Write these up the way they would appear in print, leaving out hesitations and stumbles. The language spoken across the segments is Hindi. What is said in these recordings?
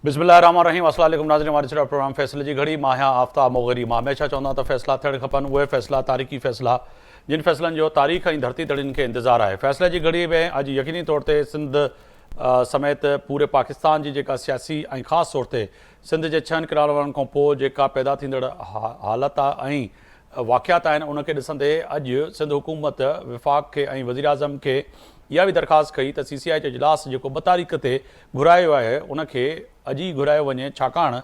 बिस्मिल्लाहिर्रहमानिर्रहीम। अस्सलाम वालेकुम नाज़रीन, हमारे सिर्फ प्रोग्राम फ़ैसले की घड़ी मां आफ्ताब मोगरी मां हमेशा चवंदा त फ़ैसला थियण खपनि उहे फ़ैसला तारीख़ी फ़ैसला जिन फ़ैसलनि जो तारीख़ ऐं धरती धड़ियुनि खे इंतज़ारु आहे। फ़ैसले की घड़ी में अॼु यकीनी तौर ते सिंध समेत पूरे पाकिस्तान की जेका सियासी ऐं ख़ासि तौर ते सिंध जे 6 किनारनि खां पोइ जेका पैदा थींदड़ हालत ऐं वाक़ियात आहिनि उनखे ॾिसंदे अॼु सिंध हुकूमत विफ़ाक़ खे ऐं वज़ीर आज़म खे इहा बि दरख़्वास्त कई त CCI जो इजलास जेको 2 तारीख़ ते घुरायो आहे उनखे अॼु ई घुरायो वञे, छाकाणि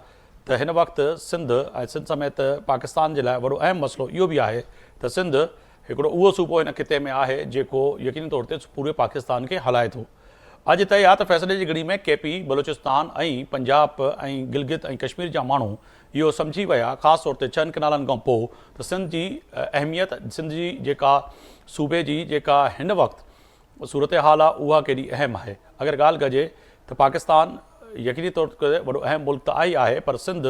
त हिन वक़्तु सिंध ऐं सिंध समेत पाकिस्तान जे लाइ वॾो अहम मसइलो इहो बि आहे त सिंध हिकिड़ो उहो सूबो हिन ख़िते में आहे जेको यकीनी तौर ते पूरे पाकिस्तान खे हलाए थो। अॼु तय आहे त फ़ैसले जी घड़ी में KP बलूचिस्तान ऐं पंजाब ऐं गिलगित ऐं कश्मीर जा माण्हू इहो सम्झी विया, ख़ासि तौर ते 6 किनारनि खां पोइ त सिंध जी अहमियत, सिंध जी जेका सूबे जी जेका हिन वक़्तु सूरत हाल आहे उहा केॾी अहम आहे। अगरि ॻाल्हि कजे त पाकिस्तान यकीनी तौर ते वॾो अहम मुल्क त आहे, पर सिंध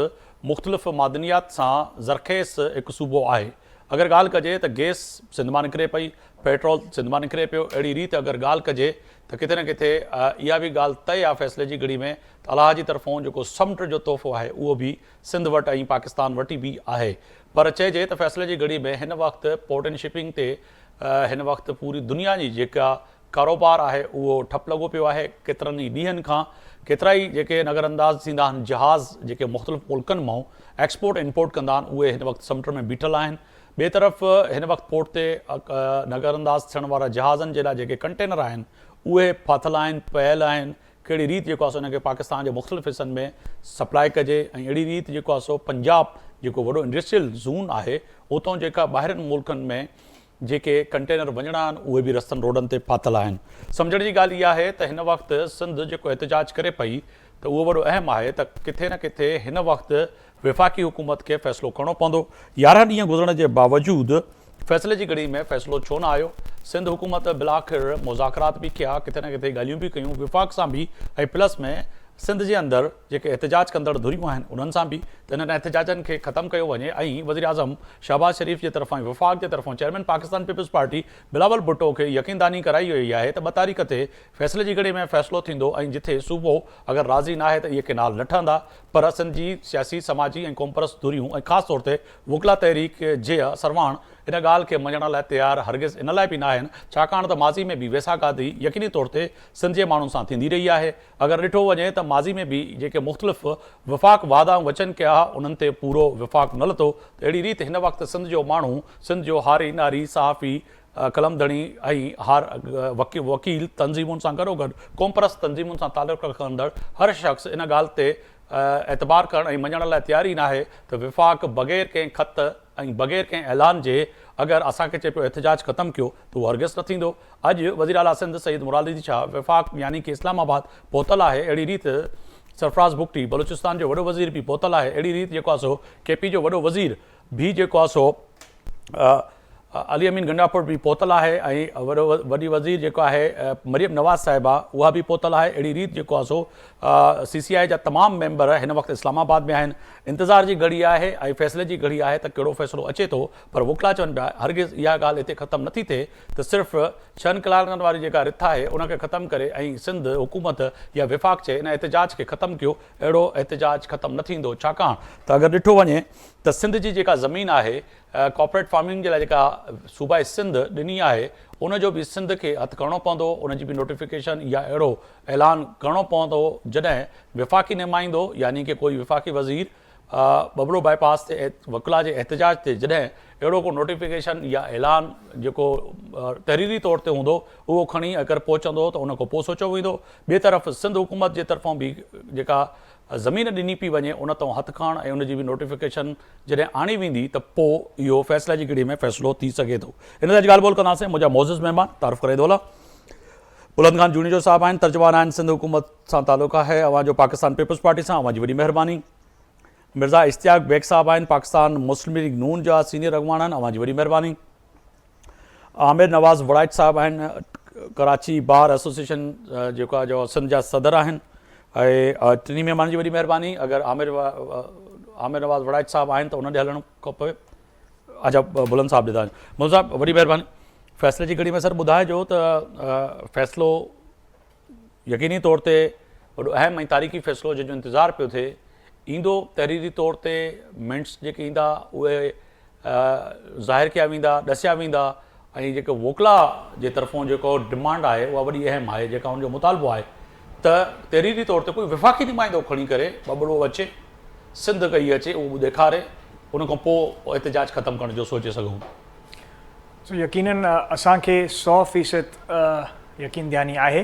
मुख़्तलिफ़ मादनियात सां ज़रख़ेज़ हिकु सूबो आहे। अगरि ॻाल्हि कजे त गैस सिंध मां निकिरे पई, पेट्रोल सिंध मां निकिरे पियो, अहिड़ी रीति अगरि ॻाल्हि कजे त किथे न किथे इहा बि ॻाल्हि तय आहे फ़ैसले जी घड़ी में त अलाह जी तरफ़ों जेको समुंड जो तोहफ़ो आहे उहो बि सिंध वटि ऐं पाकिस्तान वटि बि आहे। पर चइजे त फ़ैसले जी घड़ी में हिन वक़्तु पोर्ट एंड शिपिंग ते हिन वक़्तु पूरी दुनिया जी जेका कारोबार आहे उहो ठप लॻो पियो आहे। केतिरनि ई ॾींहंनि खां केतिरा ई जेके नज़रअंदाज़ थींदा आहिनि जहाज़ जेके मुख़्तलिफ़ मुल्कनि मां एक्सपोर्ट इंपोर्ट कंदा आहिनि उहे हिन वक़्तु समुंड में बीठल आहिनि। ॿिए तरफ़ हिन वक़्तु पोर्ट ते नज़रअंदाज़ थियण वारा जहाज़नि जे लाइ जेके कंटेनर आहिनि उहे फाथल आहिनि, पयल आहिनि। कहिड़ी रीति जेको आहे सो हुनखे पाकिस्तान जे मुख़्तलिफ़ हिसनि में सप्लाई कजे ऐं अहिड़ी रीति जेको आहे सो पंजाब जेको वॾो इंडस्ट्रियल ज़ोन आहे उतां जेका ॿाहिरनि मुल्कनि में जेके कंटेनर वञणा आहिनि उहे बि रस्तनि रोडनि ते फाथल आहिनि। सम्झण जी ॻाल्हि इहा आहे त हिन वक़्तु सिंध जेको एहतिजाज करे पई त उहो वॾो अहम आहे त किथे न किथे हिन वक़्तु विफ़ाक़ी हुकूमत खे फ़ैसिलो खणणो पवंदो। 11 ॾींहं गुज़रण जे बावजूदि फ़ैसले जी घड़ी में फ़ैसिलो छो न आयो। सिंध हुकूमत बिलाख़िर मुज़ाकरात बि कया, किथे न किथे ॻाल्हियूं बि कयूं विफ़ाक़ सां बि, ऐं प्लस में सिंध जे अंदरि जेके एहतिजाज कंदड़ धुरियूं आहिनि उन्हनि सां बि, त हिननि एहतिजाजनि खे ख़तमु कयो वञे। ऐं वज़ीर आज़म शहबाज़ शरीफ़ जे तरफ़ां विफ़ाक़ जे तरफ़ां चेयरमैन पाकिस्तान पीपल्स पार्टी बिलावल भुट्टो खे यकीनदानी कराई वई आहे त 2 तारीख़ ते फ़ैसले जी घड़ी में फ़ैसिलो थींदो ऐं जिथे सूबो अगरि राज़ी न आहे त इहे किनाल न ठहंदा। पर सिंध जी सियासी समाजी ऐं क़ौमपरस्त धुरियूं ऐं ख़ासि तौर ते वकला तहरीक जे सरवाण इन ॻाल्हि खे मञण लाइ तयारु हरगिज़ इन लाइ बि न आहिनि, छाकाणि त माज़ी में बि वेसागादी यकीनी तौर ते सिंध जे माण्हुनि सां थींदी रही आहे। अगरि ॾिठो वञे त माज़ी में बि जेके मुख़्तलिफ़ विफ़ाक़ वादा वचन कया उन्हनि ते पूरो विफ़ाक़ न लथो। त अहिड़ी रीति हिन वक़्तु सिंध जो माण्हू, सिंध जो हारी नारी सहाफ़ी, कलमदणी ऐं वकील तंज़ीमुनि सां गॾोगॾु क़ौमपरस्त तंज़ीमुनि सां तालुक़ रखंदड़ हर शख़्स इन ॻाल्हि ते एतबार करणु ऐं मञण लाइ तयारी न आहे त विफ़ाक़ बग़ैर कंहिं ख़त ऐं बग़ैर कंहिं ऐलान जे अगरि असांखे चए पियो एहतिजाज ख़तमु कयो त उहो हरगिज़ न थींदो। अॼु वज़ीर आला सिंध सईद मुरादी शाह विफ़ाक़ यानी कि इस्लामाबाद पहुतल आहे। अहिड़ी रीति सरफराज़ बुगटी बलूचिस्तान जो वॾो वज़ीर बि पहुतल आहे। अहिड़ी रीति जेको आहे सो KP जो वॾो वज़ीर बि जेको आहे सो अली अमीन गंडापुर बि पहुतल आहे ऐं वॾी वज़ीर जेको आहे मरियम नवाज़ साहिबा उहा बि पहुतल आहे। अहिड़ी रीति जेको आहे सो CCI जा तमामु मेंबर हिन वक़्तु इस्लामाबाद में आहिनि। इंतज़ार जी घड़ी आहे ऐं फ़ैसले जी घड़ी आहे त कहिड़ो फ़ैसिलो अचे थो। पर वकला चवनि पिया हरगिज़ इहा ॻाल्हि हिते ख़तमु नथी थिए त सिर्फ़ु 6 किनारनि वारी जेका रिथ आहे उनखे ख़तमु करे ऐं सिंध हुकूमत या विफ़ाक़ चए इन एहतिजाज खे ख़तमु कयो। अहिड़ो एहतिजाज ख़तमु न थींदो, छाकाणि त अगरि ॾिठो वञे त सिंध जी जेका ज़मीन आहे कॉर्पोरेट फार्मिंग जे लाइ जेका सूबाई सिंध ॾिनी आहे उनजो बि सिंध खे हथु करिणो पवंदो, उनजी बि नोटिफिकेशन या अहिड़ो ऐलान करिणो पवंदो जॾहिं विफ़ाक़ी नुमाइंदो यानी कि कोई विफ़ाक़ी वज़ीर बबड़ो बाईपास ते वकला जे एहतिजाज ते जॾहिं अहिड़ो को नोटिफिकेशन या ऐलान जेको तहरीरी तौर ते हूंदो उहो खणी अगरि पहुचंदो त उन खां पोइ सोचियो वेंदो। ॿिए तरफ़ सिंध हुकूमत जे तरफ़ां बि जेका ज़मीन ॾिनी पई वञे उन तां हथु खणणु ऐं उनजी बि नोटिफिकेशन जॾहिं आणी वेंदी त पोइ इहो फ़ैसले जी घड़ी में फ़ैसिलो थी सघे थो। हिन ते ॻाल्हि ॿोल कंदासीं। मुंहिंजा मोज़िज़ महिमान तारीफ़ करे दोला बुलंद खान जूनी जो साहब आहिनि, तर्जुमान आहिनि, सिंध हुकूमत सां तालुक़ु आहे अवां जो पाकिस्तान पीपल्स पार्टी सां, अवां जी वॾी महिरबानी। मिर्ज़ा इश्तियाक बेग साहब आहिनि, पाकिस्तान मुस्लिम लीग नून जा सीनियर अॻवान आहिनि, अवां जी वॾी महिरबानी। आमिर नवाज़ वड़ाइच साहब आहिनि, कराची बार एसोसिएशन जेको आहे जो सिंध जा सदर आहिनि ऐं टिनी महिमान जी वॾी महिरबानी। अगरि आमिर नवाज़ वड़ाइच साहब आहिनि त उन ॾे हलणु खपे। अच्छा बुलंद साहब ॾिठा मुल साहब वॾी महिरबानी। फ़ैसले जी घड़ी में सर ॿुधाइजो त फ़ैसिलो यकीनी तौर ते वॾो अहम ऐं तारीख़ी फ़ैसिलो जंहिंजो इंतज़ारु पियो थिए ईंदो तहरीरी तौर ते मिंट्स जेके ईंदा उहे ज़ाहिर कया वेंदा, ॾसिया वेंदा ऐं जेके वोकला जे तरफ़ां जेको डिमांड आहे उहा वॾी अहम आहे, जेका हुनजो मुतालबो आहे त तहरीरी तौर ते कोई विफ़ाक़ी नुमाइंदो खणी करे बबड़ो अचे, सिंध कई अचे, उहो ॾेखारे, उन खां पोइ एहतिजाज ख़तमु करण जो सोचे सघूं। सो यकीनन असांखे 100% यकीन ध्यानी आहे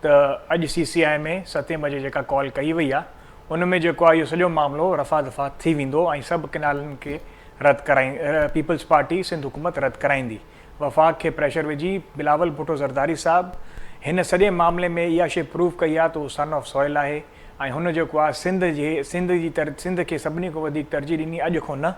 त अॼु CCI में 7 बजे जेका कॉल कई वई आहे उन में जेको आहे इहो सॼो मामिलो रफ़ा दफ़ा थी वेंदो ऐं सभु किनालनि खे रद्द पीपल्स पार्टी सिंध हुकूमत रद्द कराईंदी। वफ़ाक़ खे प्रेशर विझी बिलावल भुट्टो ज़रदारी साहब हिन सॼे मामले में इहा शइ प्रूव कई आहे त उहो सन ऑफ सॉइल आहे ऐं हुन जेको आहे सिंध खे सभिनी खां वधीक तरजीह ॾिनी, अॼु खां न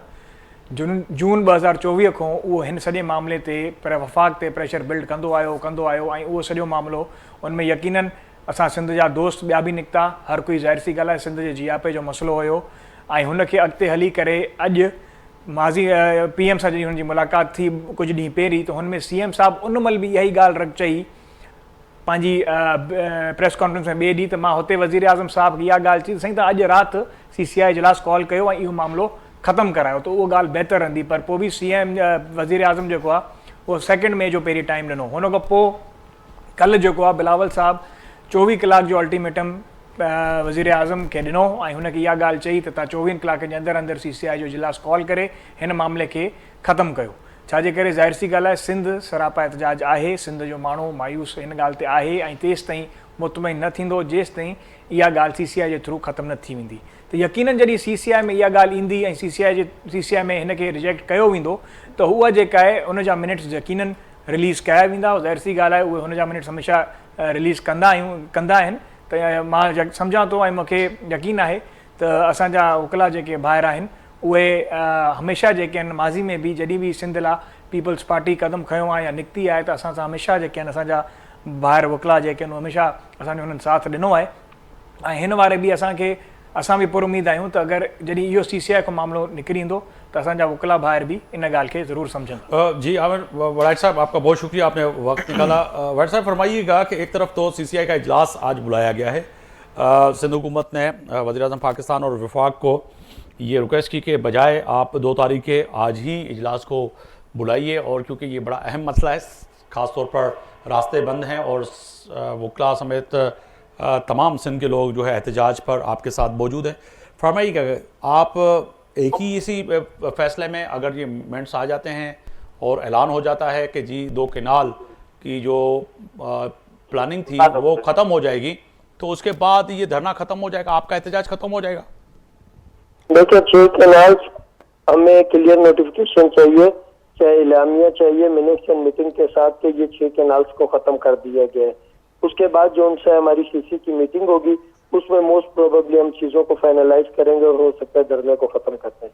जून 2024 खां उहो हिन सॼे मामले ते वफ़ाक़ ते प्रेशर बिल्ड कंदो आयो ऐं उहो सॼो मामिलो उन में यकीनन असां सिंध जा दोस्त ॿिया बि निकिता, हर कोई ज़ाहिर सी ॻाल्हि आहे सिंध जे GIP जो मसइलो हुयो ऐं हुनखे अॻिते हली करे अॼु माज़ी PM सां जॾहिं हुनजी मुलाक़ात थी कुझु ॾींहं पहिरीं त हुन में CM साहब उन महिल बि इहा ई ॻाल्हि चई पंहिंजी प्रेस कॉन्फ्रेंस में ॿिए ॾींहुं त मां हुते वज़ीर आज़म साहब इहा ॻाल्हि चई साईं त अॼु राति CCI इजलास कॉल कयो ऐं इहो मामिलो ख़तमु करायो त उहो ॻाल्हि बहितर रहंदी, पर पोइ बि CM वज़ीर आज़म जेको आहे उहो 2 मई जो पहिरीं टाइम ॾिनो। हुन खां पोइ कल्ह जेको आहे बिलावल साहब 24 कलाक जो अल्टीमेटम वज़ीर आज़म खे ॾिनो ऐं हुनखे इहा ॻाल्हि चई त तव्हां 24 कलाकनि जे अंदरि CCI जो इजलास कॉल करे हिन मामले खे ख़तमु कयो। छाजे करे ज़ाहिर सी ॻाल्हि आहे सिंध सरापा एहतिजाज आहे, सिंध जो माण्हू मायूस हिन ॻाल्हि ते आहे ऐं तेसि ताईं मुतमइन न थींदो जेसि ताईं इहा ॻाल्हि CCI जे थ्रू ख़तमु न थी वेंदी। त यकीनन जॾहिं CCI में इहा ॻाल्हि ईंदी ऐं CCI में हिनखे रिजेक्ट कयो वेंदो त उहा जेका आहे उनजा मिनट्स यकीनन रिलीज़ कया वेंदा। ज़ाहिर सी ॻाल्हि आहे उहे हुनजा मिनट्स हमेशह रिलीज़ कंदा आहिनि त मां सम्झां थो ऐं मूंखे यकीन आहे त असांजा वकिला जेके ॿाहिरि आहिनि उहे हमेशह जेके आहिनि माज़ी में बि जॾहिं बि सिंध लाइ पीपल्स पार्टी कदम खयो आहे या निकिती आहे त असां सां हमेशह जेके आहिनि असांजा ॿाहिरि वकिला जेके आहिनि हमेशह असांजो हुननि साथ ॾिनो आहे ऐं हिन वारे बि असां बि पुरुमीद आहियूं त अगरि जॾहिं इहो CCI खां मामिलो निकिरी ईंदो तो असांजा वकिला ॿाहिरि भी इन ॻाल्हि खे ज़रूर समझनि। जी आमिर वड़ाइट साहब, आपका बहुत शुक्रिया, आपने वक्त निकाला। वड़ाइट साहब फरमाइएगा कि एक तरफ तो CCI का इजलास आज बुलाया गया है, सिंध हुकूमत ने वज़ीर-ए-आज़म पाकिस्तान और वफाक को ये रिक्वेस्ट की कि बजाय आप 2 तारीख के आज ही इजलास को बुलाइए, और क्योंकि ये बड़ा अहम मसला है, ख़ास तौर पर रास्ते बंद हैं और वकला समेत तमाम सिंध के लोग जो है एहतजाज पर आपके साथ मौजूद हैं। फरमाइएगा आप एक ही इसी फैसले में अगर ये मिनट्स आ जाते हैं और ऐलान हो जाता है कि जी 2 केनाल की जो प्लानिंग थी वो ख़त्म हो जाएगी, तो उसके बाद ये धरना ख़त्म हो जाएगा, आपका एहतजाज ख़त्म हो जाएगा? देखिए 6 केनाल हमें क्लियर नोटिफिकेशन चाहिए, चाहे इलामिया चाहिए मिनट्स एंड मीटिंग के साथ कि ये 6 केनाल्स को ख़त्म कर दिया गया है। उसके बाद जो उनसे हमारी CC की मीटिंग होगी उसमें मोस्ट प्रोबेबली हम चीज़ों को फाइनलाइज करेंगे और हो सकता है धरने को ख़त्म करते हैं।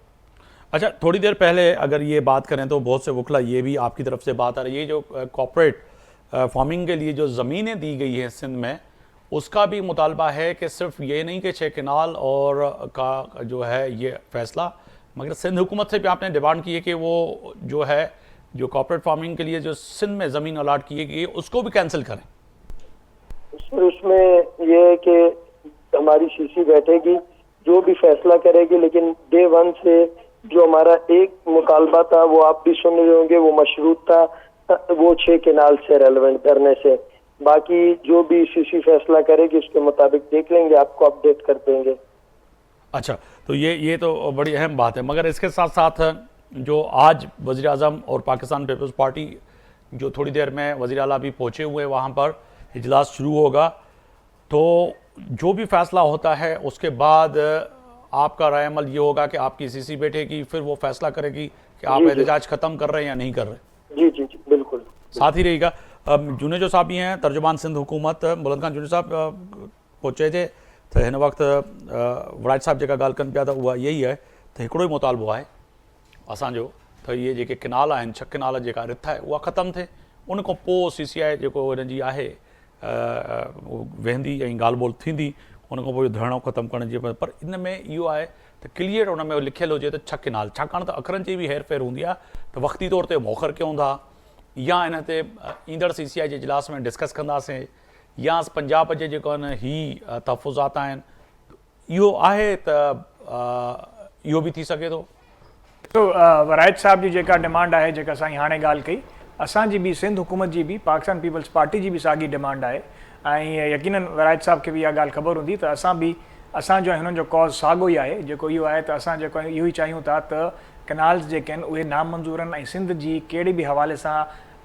अच्छा, थोड़ी देर पहले अगर ये बात करें तो बहुत से वकला ये भी आपकी तरफ से बात आ रही है, जो कॉर्पोरेट फार्मिंग के लिए जो ज़मीनें दी गई हैं सिंध में, उसका भी मुतालबा है कि सिर्फ ये नहीं कि 6 केनाल और का जो है ये फैसला, मगर सिंध हुकूमत से भी आपने डिमांड की है कि वो जो है जो कॉर्पोरेट फार्मिंग के लिए जो सिंध में ज़मीन अलाट की गई है उसको भी कैंसिल करें। उसमें ये है कि हमारी CC बैठेगी, जो भी फैसला करेगी, लेकिन डे 1 से जो हमारा एक मुतालबा था वो आप भी सुन रहे होंगे, वो मशरूत था, वो 6 केनाल से रेलेवेंट करने से। बाकी जो भी CC फैसला करेगी उसके मुताबिक देख लेंगे, आपको अपडेट कर देंगे। अच्छा, तो ये तो बड़ी अहम बात है, मगर इसके साथ साथ जो आज वज़ीर आज़म और पाकिस्तान पीपल्स पार्टी जो थोड़ी देर में वज़ीर आला भी पहुँचे हुए वहाँ पर इजलास शुरू होगा, तो जो भी फैसला होता है उसके बाद आपका राय अमल ये होगा कि आपकी CC बैठेगी, फिर वो फैसला करेगी कि आप एहतजाज ख़त्म कर रहे हैं या नहीं कर रहे। जी जी जी बिल्कुल। साथ ही रहेगा जुनेजो साहब भी हैं, तर्जुमान सिंध हुकूमत, बुलंद खान जुनेजो साहब पहुचे थे तो हिन वक्त वड़ाइट साहब जेका ॻाल्हि कनि पिया त उहा यही है त हिकिड़ो ई मुतालबो आहे असांजो त इहे जेके किनाल आहिनि 6 किनाल जेका रिथ आहे उहा ख़त्मु थिए, उन खां पोइ CCI जेको हिन जी आहे वेंदी ऐं ॻाल्हि ॿोल थींदी, उन खां पोइ धरणो ख़त्मु करण जी। पर इन में इहो आहे त क्लियर उन में लिखियलु हुजे त 6 किनाल, छाकाणि त अखरनि जी बि हेर फेर हूंदी आहे त वक़्ती तौर ते मौख़र कयूं था या इन ते ईंदड़ CCI जे इजलास में डिस्कस कंदासीं या पंजाब जे जेको आहिनि ही तहफ़ुज़ात आहिनि, इहो आहे त इहो बि थी सघे थो? तो वराइद साहब जी जेका डिमांड आहे, जेका असां हाणे ॻाल्हि कई, असांजी बि सिंध हुकूमत जी बि पाकिस्तान पीपल्स पार्टी जी बि साॻी डिमांड आहे ऐं यकीनन वराइद साहब खे बि इहा ॻाल्हि ख़बर हूंदी त असां बि असांजो हिननि जो कॉज़ साॻियो ई आहे, जेको इहो आहे त असां जेको इहो ई चाहियूं था त कैनाल्स जेके आहिनि उहे नामंज़ूर आहिनि ऐं सिंध जी कहिड़े बि हवाले सां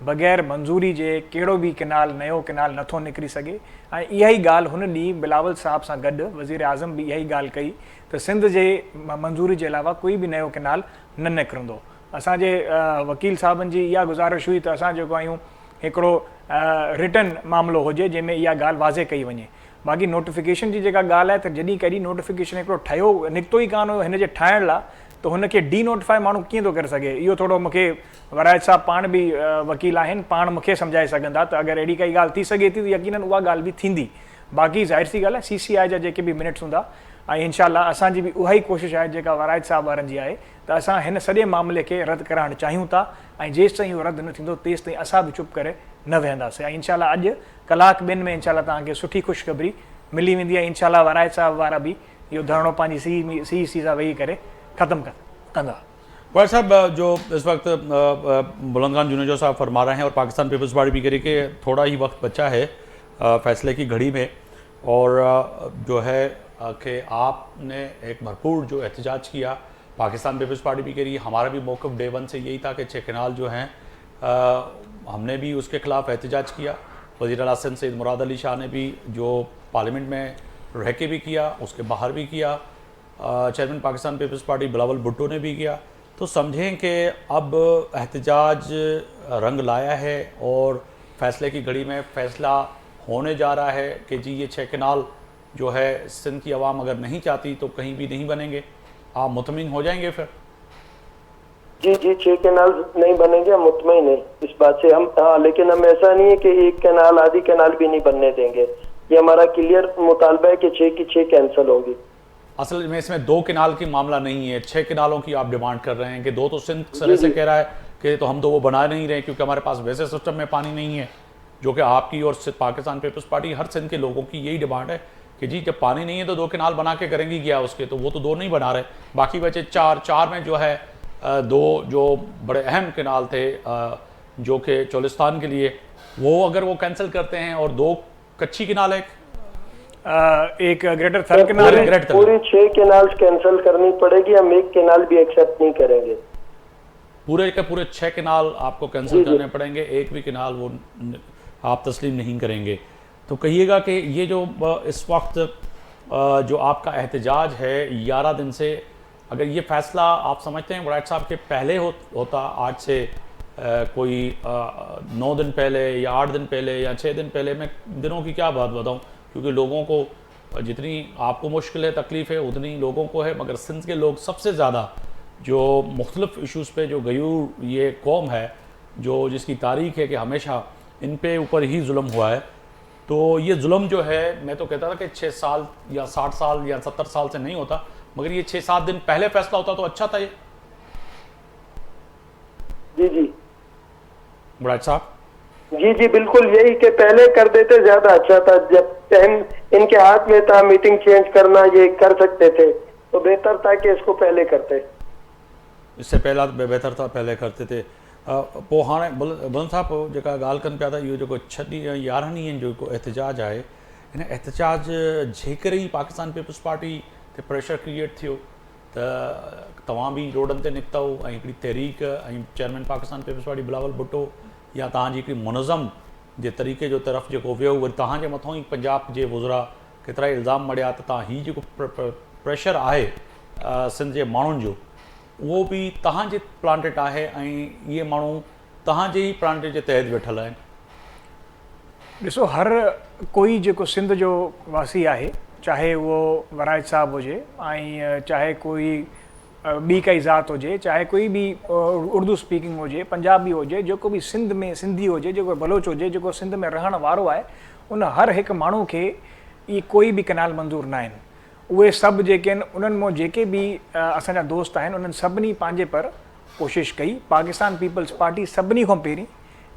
बग़ैर मंज़ूरी जे कहिड़ो बि कैनाल नयो कैनाल नथो निकिरी सघे। ऐं इहा ई ॻाल्हि हुन ॾींहुं बिलावल साहब सां गॾु वज़ीर आज़म बि इहा ई ॻाल्हि कई त सिंध जे मंज़ूरी जे अलावा कोई बि नयो कैनाल न निकिरंदो। असांजे वकील साहबनि जी इहा गुज़ारिश हुई त असां जेको आहियूं हिकिड़ो रिटन मामिलो हुजे जंहिंमें इहा ॻाल्हि वाज़े कई वञे। बाक़ी नोटिफिकेशन जी जेका ॻाल्हि आहे त जॾहिं कॾहिं नोटिफिकेशन हिकिड़ो ठहियो निकितो ई कान हुयो हिन जे ठाहिण लाइ, त हुनखे डी नोटिफाई माण्हू कीअं थो करे सघे? इहो थोरो मूंखे वराइद साहब पाण बि वकील आहिनि, पाण मूंखे सम्झाए सघंदा त अगरि अहिड़ी काई ॻाल्हि थी सघे थी त यकीनन उहा ॻाल्हि बि थींदी। बाक़ी ज़ाहिर सी ॻाल्हि आहे CCI जा जेके बि मिनट्स हूंदा ऐं इनशाअल्लाह असांजी बि उहा ई कोशिशि आहे जेका वराइद साहब वारनि जी आहे त असां हिन सॼे मामले खे रद्द कराइणु चाहियूं था ऐं जेसि ताईं इहो रद्द न थींदो तेसि ताईं असां बि चुप करे न वेहंदासीं। ऐं इनशाअल्लाह अॼु कलाक ॿिनि में इनशाअल्लाह तव्हांखे सुठी ख़ुशख़बरी मिली वेंदी आहे। इनशाअल्लाह वराइद साहब वारा बि इहो धरणो पंहिंजी CEC सां वेही करे ख़तमु कंदा। वाहिद साहब, जो इस वक्त बुलंद खान जुनेजो साहब फरमा रहे हैं और पाकिस्तान पीपल्स पार्टी भी कह रही कि थोड़ा ही वक्त बचा है फैसले की घड़ी में, और जो है कि आपने एक भरपूर जो एहतजाज किया। पाकिस्तान पीपल्स पार्टी भी कह रही है हमारा भी मौक़िफ़ डे वन से यही था कि 6 कैनाल जो हैं हमने भी उसके ख़िलाफ़ एहतजाज किया। वज़ीर आला सिंध सैयद मुराद अली शाह ने भी जो पार्लियामेंट में रह के भी किया, उसके बाहर भी किया, चेयरमैन पाकिस्तान पीपल्स पार्टी बिलावल भुट्टो ने भी किया। तो समझें कि अब एहतजाज रंग लाया है और फैसले की घड़ी में फ़ैसला होने जा रहा है कि जी ये 6 कैनाल जो है सिंध की आवाम अगर नहीं चाहती तो कहीं भी नहीं बनेंगे। आप मुतमिन हो जाएंगे फिर? जी 6 कैनाल नहीं बनेंगे, हम मुतमईन हैं इस बात से। हम लेकिन हम ऐसा नहीं है कि एक कैनाल आधी कैनाल भी नहीं बनने देंगे। ये हमारा क्लियर मुतालबा है कि 6 की 6 कैंसिल होगी। असल में इसमें 2 कैनाल की मामला नहीं है, 6 कैनालों की आप डिमांड कर रहे हैं कि 2 तो सिंध सरे से कह रहा है कि तो हम तो वो बना नहीं रहे क्योंकि हमारे पास वैसे सिस्टम में पानी नहीं है, जो कि आपकी और पाकिस्तान पीपल्स पार्टी हर सिंध के लोगों की यही डिमांड है कि जी जब पानी नहीं है तो 2 कैनाल बना के करेंगी क्या उसके? तो वो तो 2 नहीं बना रहे, बाकी बचे 4 में जो है 2 जो बड़े अहम कैनाल थे जो कि चोलिस्तान के लिए, वो अगर वो कैंसिल करते हैं और 2 कच्ची कैनाल एक ग्रेटर थल कैनाल है, पूरी 6 कैनाल कैंसिल करनी पड़ेगी। हम एक कैनाल भी एक्सेप्ट नहीं करेंगे। पूरे के पूरे 6 कैनाल आपको कैंसिल करने पड़ेंगे, एक भी कैनाल वो आप तस्लीम नहीं करेंगे। तो कहिएगा कि ये जो इस वक्त जो आपका एहतजाज है 11 दिन से, अगर ये फ़ैसला आप समझते हैं वराइद साहब के पहले होता, आज से कोई 9 दिन पहले या 8 दिन पहले या 6 दिन पहले, मैं दिनों की क्या बात बताऊं, क्योंकि लोगों को जितनी आपको मुश्किल है तकलीफ़ है उतनी लोगों को है, मगर सिंध के लोग सबसे ज़्यादा जो मुख्तलिफ़ इशूज़ पे जो गयूर ये कौम है जो जिसकी तारीख़ है कि हमेशा इन पे ऊपर ही जुल्म हुआ है, तो ये जुल्म जो है मैं तो कहता था कि 6 साल या 60 साल या 70 साल से नहीं होता, मगर ये 6-7 दिन पहले फैसला होता तो अच्छा था। ये जी वराइद साहब, जी बिल्कुल, यही कि पहले कर देते ज्यादा अच्छा था। जब टाइम इनके हाथ में था मीटिंग चेंज करना, ये कर सकते थे तो बेहतर था कि इसको पहले करते। इससे पहला बेहतर था पहले करते थे। पोइ हाणे बुलंद साहब जेका ॻाल्हि कनि पिया था, इहो जेको 6 ॾींहं 11 ॾींहंनि जो जेको एहतजाज आहे, हिन एहतजाज जे करे ई पाकिस्तान पीपल्स पार्टी ते प्रेशर क्रिएट थियो त तव्हां बि रोडनि ते निकितव ऐं हिकिड़ी तहरीक ऐं चेयरमैन पाकिस्तान पीपल्स पार्टी बिलावल भुट्टो या तव्हांजी हिकिड़ी मुनज़म जे तरीक़े जो तरफ़ जेको वियो, वरी तव्हांजे मथां ई पंजाब जे वज़रा केतिरा ई इल्ज़ाम मड़िया त तव्हां हीउ जेको प्रेशर आहे सिंध जे माण्हुनि जो, उहो बि तव्हांजे प्लांटेड आहे ऐं इहे माण्हू तव्हांजे ई प्लांटेड जे तहत वेठल आहिनि। ॾिसो, हर कोई जेको सिंध जो वासी आहे, चाहे उहो वराइद साहब हुजे ऐं चाहे कोई ॿी काई ज़ात हुजे, चाहे कोई बि उर्दू स्पीकिंग हुजे, पंजाबी हुजे, जेको बि सिंध में सिंधी हुजे, जेको बलोच हुजे, जेको सिंध में रहण वारो आहे, उन हर हिकु माण्हू खे इहे कोई बि कैनाल मंज़ूर न आहिनि। उहे सभु जेके आहिनि उन्हनि मां जेके बि असांजा दोस्त आहिनि उन्हनि सभिनी पंहिंजे पर कोशिशि कई। पाकिस्तान पीपल्स पार्टी सभिनी खां पहिरीं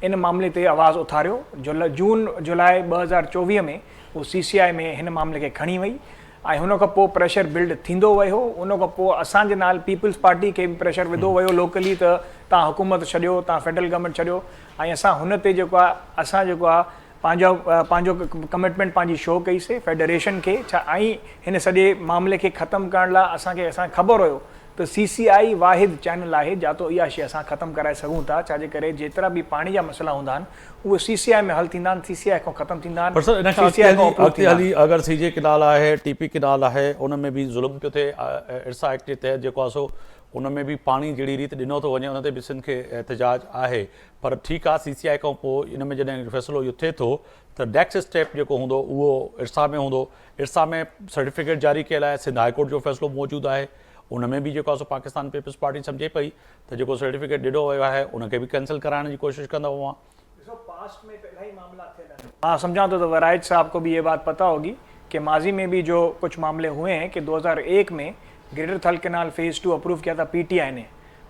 इन मामले ते आवाज़ उथारियो। जून जुलाई 2024 में वो CCI में हिन मामले खे खणी वई ऐं हुन खां पोइ प्रेशर बिल्ड थींदो वियो। उन खां पोइ असांजे नाल पीपल्स पार्टी खे बि प्रेशर विधो वियो लोकली त तव्हां हुकूमत छॾियो, तव्हां फेडरल गवर्नमेंट छॾियो ऐं असां हुन ते जेको आहे असां जेको आहे पंहिंजो कमिटमेंट पंहिंजी शो कईसीं फेडरेशन खे छा ऐं हिन सॼे मामले खे ख़तमु करण लाइ असांखे ख़बर हुयो त CCI वाहिद चैनल आहे जातो इहा शइ असां ख़तमु कराए सघूं था, छाजे करे जेतिरा बि पाणी जा मसइला हूंदा आहिनि उहे CCI में हल थींदा आहिनि, CCI खां ख़तमु थींदा पर सर इन आहिनि, CCI खां approve थींदा आहिनि। अगर CJ किनाल आहे, TP किनाल आहे, उन में भी जुल्म पियो थिए इरसा एक्ट जे तहत जेको आहे सो उन में भी पाणी जहिड़ी रीति ॾिनो थो वञे, उन ते बि सिंध खे एहतजाज आहे। पर ठीकु आहे CCI खां पोइ इन में जॾहिं फ़ैसिलो इहो थिए थो त नेक्स्ट स्टेप जेको हूंदो उहो इरसा में हूंदो। इरसा में सर्टिफिकेट जारी कयल आहे, सिंध हाई कोर्ट जो फ़ैसिलो मौजूदु आहे, उन में बि जेको आहे सो पाकिस्तान पीपल्स पार्टी सम्झे पई त जेको सर्टिफिकेट ॾिनो वियो आहे उनखे बि कैंसिल कराइण जी कोशिशि कंदा हुआ। हाँ, समझा तो वराइज साहब को भी ये बात पता होगी कि माजी में भी जो कुछ मामले हुए हैं कि 2001 में ग्रेटर थल कैनाल फेज़ 2 अप्रूव किया था PTI ने,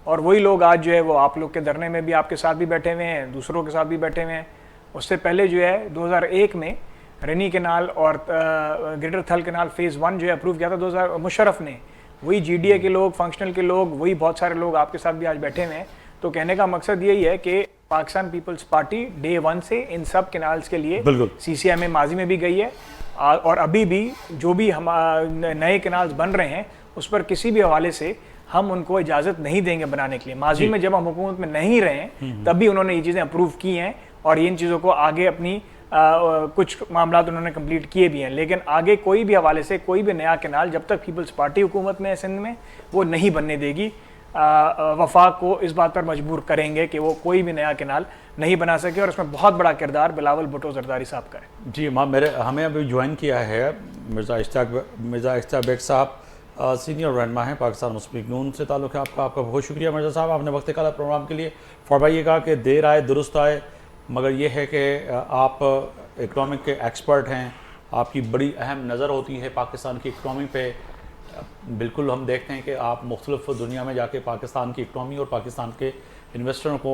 और वही लोग आज जो है वो आप लोग के धरने में भी आपके साथ भी बैठे हुए हैं, दूसरों के साथ भी बैठे हुए हैं। उससे पहले जो है 2001 में रनी कैनाल और ग्रेटर थल कैनाल फेज़ 1 जो है अप्रूव किया था मुशर्रफ ने, वही GDA के लोग, फंक्शनल के लोग, वही बहुत सारे लोग आपके साथ भी आज बैठे हुए हैं। तो कहने का मकसद यही है कि पाकिस्तान पीपल्स पार्टी डे 1 से इन सब कैनाल्स के लिए CCI में माजी में भी गई है और अभी भी जो भी हम नए कैनाल्स बन रहे हैं उस पर किसी भी हवाले से हम उनको इजाज़त नहीं देंगे बनाने के लिए। माजी में जब हम हुकूमत में नहीं रहे तब भी उन्होंने ये चीज़ें अप्रूव की हैं और इन चीज़ों को आगे अपनी कुछ मामला उन्होंने कंप्लीट किए भी हैं, लेकिन आगे कोई भी हवाले से कोई भी नया कैनाल जब तक पीपल्स पार्टी हुकूमत में है सिंध में वो नहीं बनने देगी। वफाक को इस बात पर मजबूर करेंगे कि वो कोई भी नया कैनाल नहीं बना सके और इसमें बहुत बड़ा किरदार बिलावल भुट्टो जरदारी साहब का है। जी हमें अभी ज्वाइन किया है मिर्ज़ा इश्तियाक बेग साहब, सीनियर रहनुमा हैं पाकिस्तान मुस्लिम लीग नून से ताल्लुक़ है आपका बहुत शुक्रिया मिर्ज़ा साहब, आपने वक्त निकाला प्रोग्राम के लिए। फरमाइएगा कि देर आए दुरुस्त आए, मगर ये है कि आप इकनॉमिक के एक्सपर्ट हैं, आपकी बड़ी अहम नज़र होती है पाकिस्तान की इकनॉमी पे। बिल्कुल हम देखते हैं कि आप मुख्तलिफ दुनिया में जाके पाकिस्तान की इकनॉमी और पाकिस्तान के इन्वेस्टरों को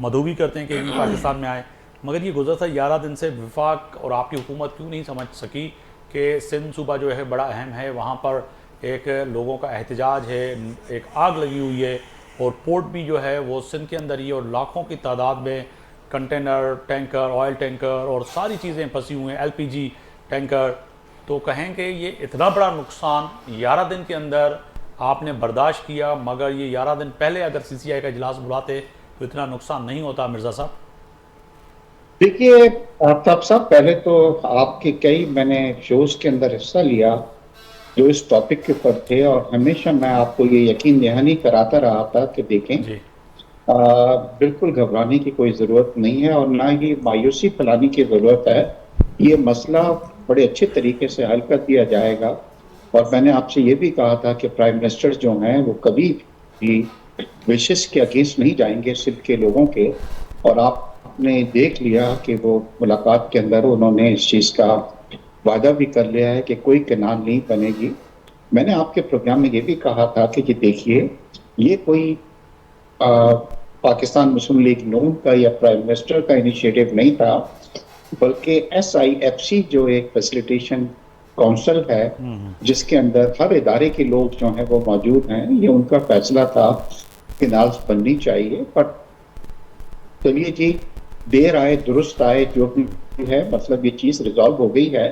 मदऊ भी करते हैं कि भी पाकिस्तान में आए, मगर ये गुज़श्ता 11 दिन से वफाक और आपकी हुकूमत क्यों नहीं समझ सकी कि सिंध सूबा जो है बड़ा अहम है, वहाँ पर एक लोगों का एहतजाज है, एक आग लगी हुई है और पोर्ट भी जो है वो सिंध के अंदर ही और लाखों की तादाद में कंटेनर, टैंकर, ऑयल टैंकर और सारी चीज़ें फंसी हुई हैं, LPG टैंकर। तो कहें कि ये इतना बड़ा नुकसान 11 दिन के अंदर आपने बर्दाश्त किया, मगर ये 11 दिन पहले अगर CCI का इजलास बुलाते तो इतना नुकसान नहीं होता। मिर्ज़ा साहब देखिए आफ्ताब साहब, पहले तो आपके कई मैंने शोज के अंदर हिस्सा लिया जो इस टॉपिक के ऊपर थे और हमेशा मैं आपको ये यकीन दहानी कराता रहा था कि देखें बिल्कुल घबराने की कोई ज़रूरत नहीं है और ना ही मायूसी फैलाने की ज़रूरत है। ये मसला बड़े अच्छे तरीके से हल कर दिया जाएगा और मैंने आपसे ये भी कहा था कि प्राइम मिनिस्टर जो हैं वो कभी भी विशेष के अगेंस्ट नहीं जाएंगे सिर्फ के लोगों के, और आपने देख लिया कि वो मुलाकात के अंदर उन्होंने इस चीज़ का वादा भी कर लिया है कि कोई कैनाल नहीं बनेगी। मैंने आपके प्रोग्राम में ये भी कहा था कि देखिए ये कोई पाकिस्तान मुस्लिम लीग नून का या प्राइम मिनिस्टर का इनिशिएटिव नहीं था, बल्कि SIFC जो एक फैसिलिटेशन काउंसिल है जिसके अंदर हर इदारे के लोग जो हैं वो मौजूद हैं, ये उनका फैसला था कैनाल्स बननी चाहिए। पर चलिए जी, देर आए दुरुस्त आए, जो भी है मतलब ये चीज़ रिजॉल्व हो गई है।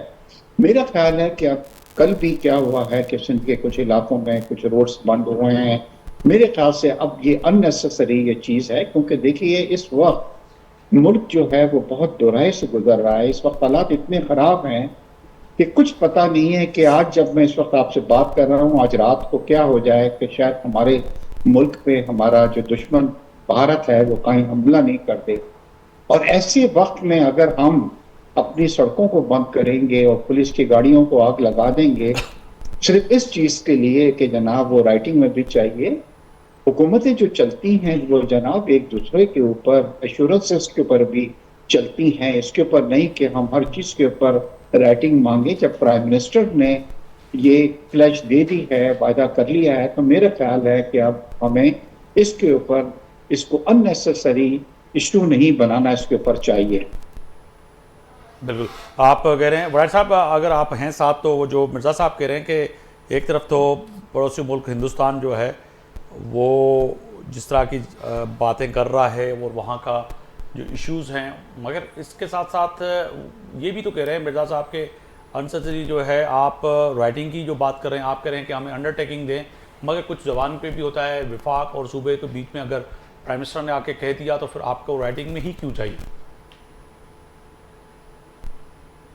मेरा ख्याल है कि अब कल भी क्या हुआ है कि सिंध के कुछ इलाकों में कुछ रोड्स बंद हुए हैं। मेरे ख्याल से अब ये अननेसेसरी ये चीज़ है, क्योंकि देखिए इस वक्त मुल्क जो है वो बहुत दोराहे से गुजर रहा है। इस वक्त हालात इतने ख़राब हैं कि कुछ पता नहीं है कि आज जब मैं इस वक्त आपसे बात कर रहा हूँ आज रात को क्या हो जाए कि शायद हमारे मुल्क पे हमारा जो दुश्मन भारत है वो कहीं हमला नहीं कर दे। और ऐसे वक्त में अगर हम अपनी सड़कों को बंद करेंगे और पुलिस की गाड़ियों को आग लगा देंगे सिर्फ इस चीज़ के लिए कि जनाब वो राइटिंग में भी चाहिए, हुकूमतें जो चलती हैं वो जनाब एक दूसरे के ऊपर एश्योरेंसेस के ऊपर भी चलती हैं, इसके ऊपर नहीं कि हम हर चीज़ के ऊपर राइटिंग मांगे। जब प्राइम मिनिस्टर ने ये प्लेज दे दी है, वायदा कर लिया है, तो मेरा ख्याल है कि अब हमें इसके ऊपर इसको अननेसेसरी इशू नहीं बनाना इसके ऊपर चाहिए। बिल्कुल, आप कह रहे हैं वड़ैच साहब, अगर आप हैं साथ, तो वो जो मिर्ज़ा साहब कह रहे हैं कि एक तरफ तो पड़ोसी मुल्क हिंदुस्तान जो है वो जिस तरह की बातें कर रहा है और वहाँ का जो इश्यूज़ हैं, मगर इसके साथ साथ ये भी तो कह रहे हैं मिर्ज़ा साहब के अनसेसरी जो है, आप राइटिंग की जो बात कर रहे हैं, आप कह रहे हैं कि हमें अंडरटेकिंग दें, मगर कुछ ज़बान पे भी होता है, विफाक और सूबे के बीच में अगर प्राइम मिनिस्टर ने आके कह दिया तो फिर आपको राइटिंग में ही क्यों चाहिए?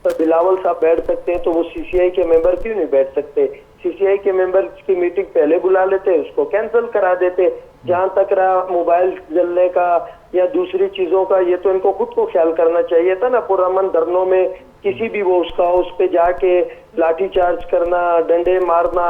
बिलावल साहब बैठ सकते हैं तो वो सीसीआई के मेंबर क्यों नहीं बैठ सकते? सीसीआई के मेंबर की मीटिंग पहले बुला लेते, उसको कैंसिल करा देते। जहां तक रहा मोबाइल जलने का या दूसरी चीजों का, ये तो इनको खुद को ख्याल करना चाहिए था ना। पुरअमन धरनों में किसी भी वो उसका उस पे जाके लाठीचार्ज करना, डंडे मारना,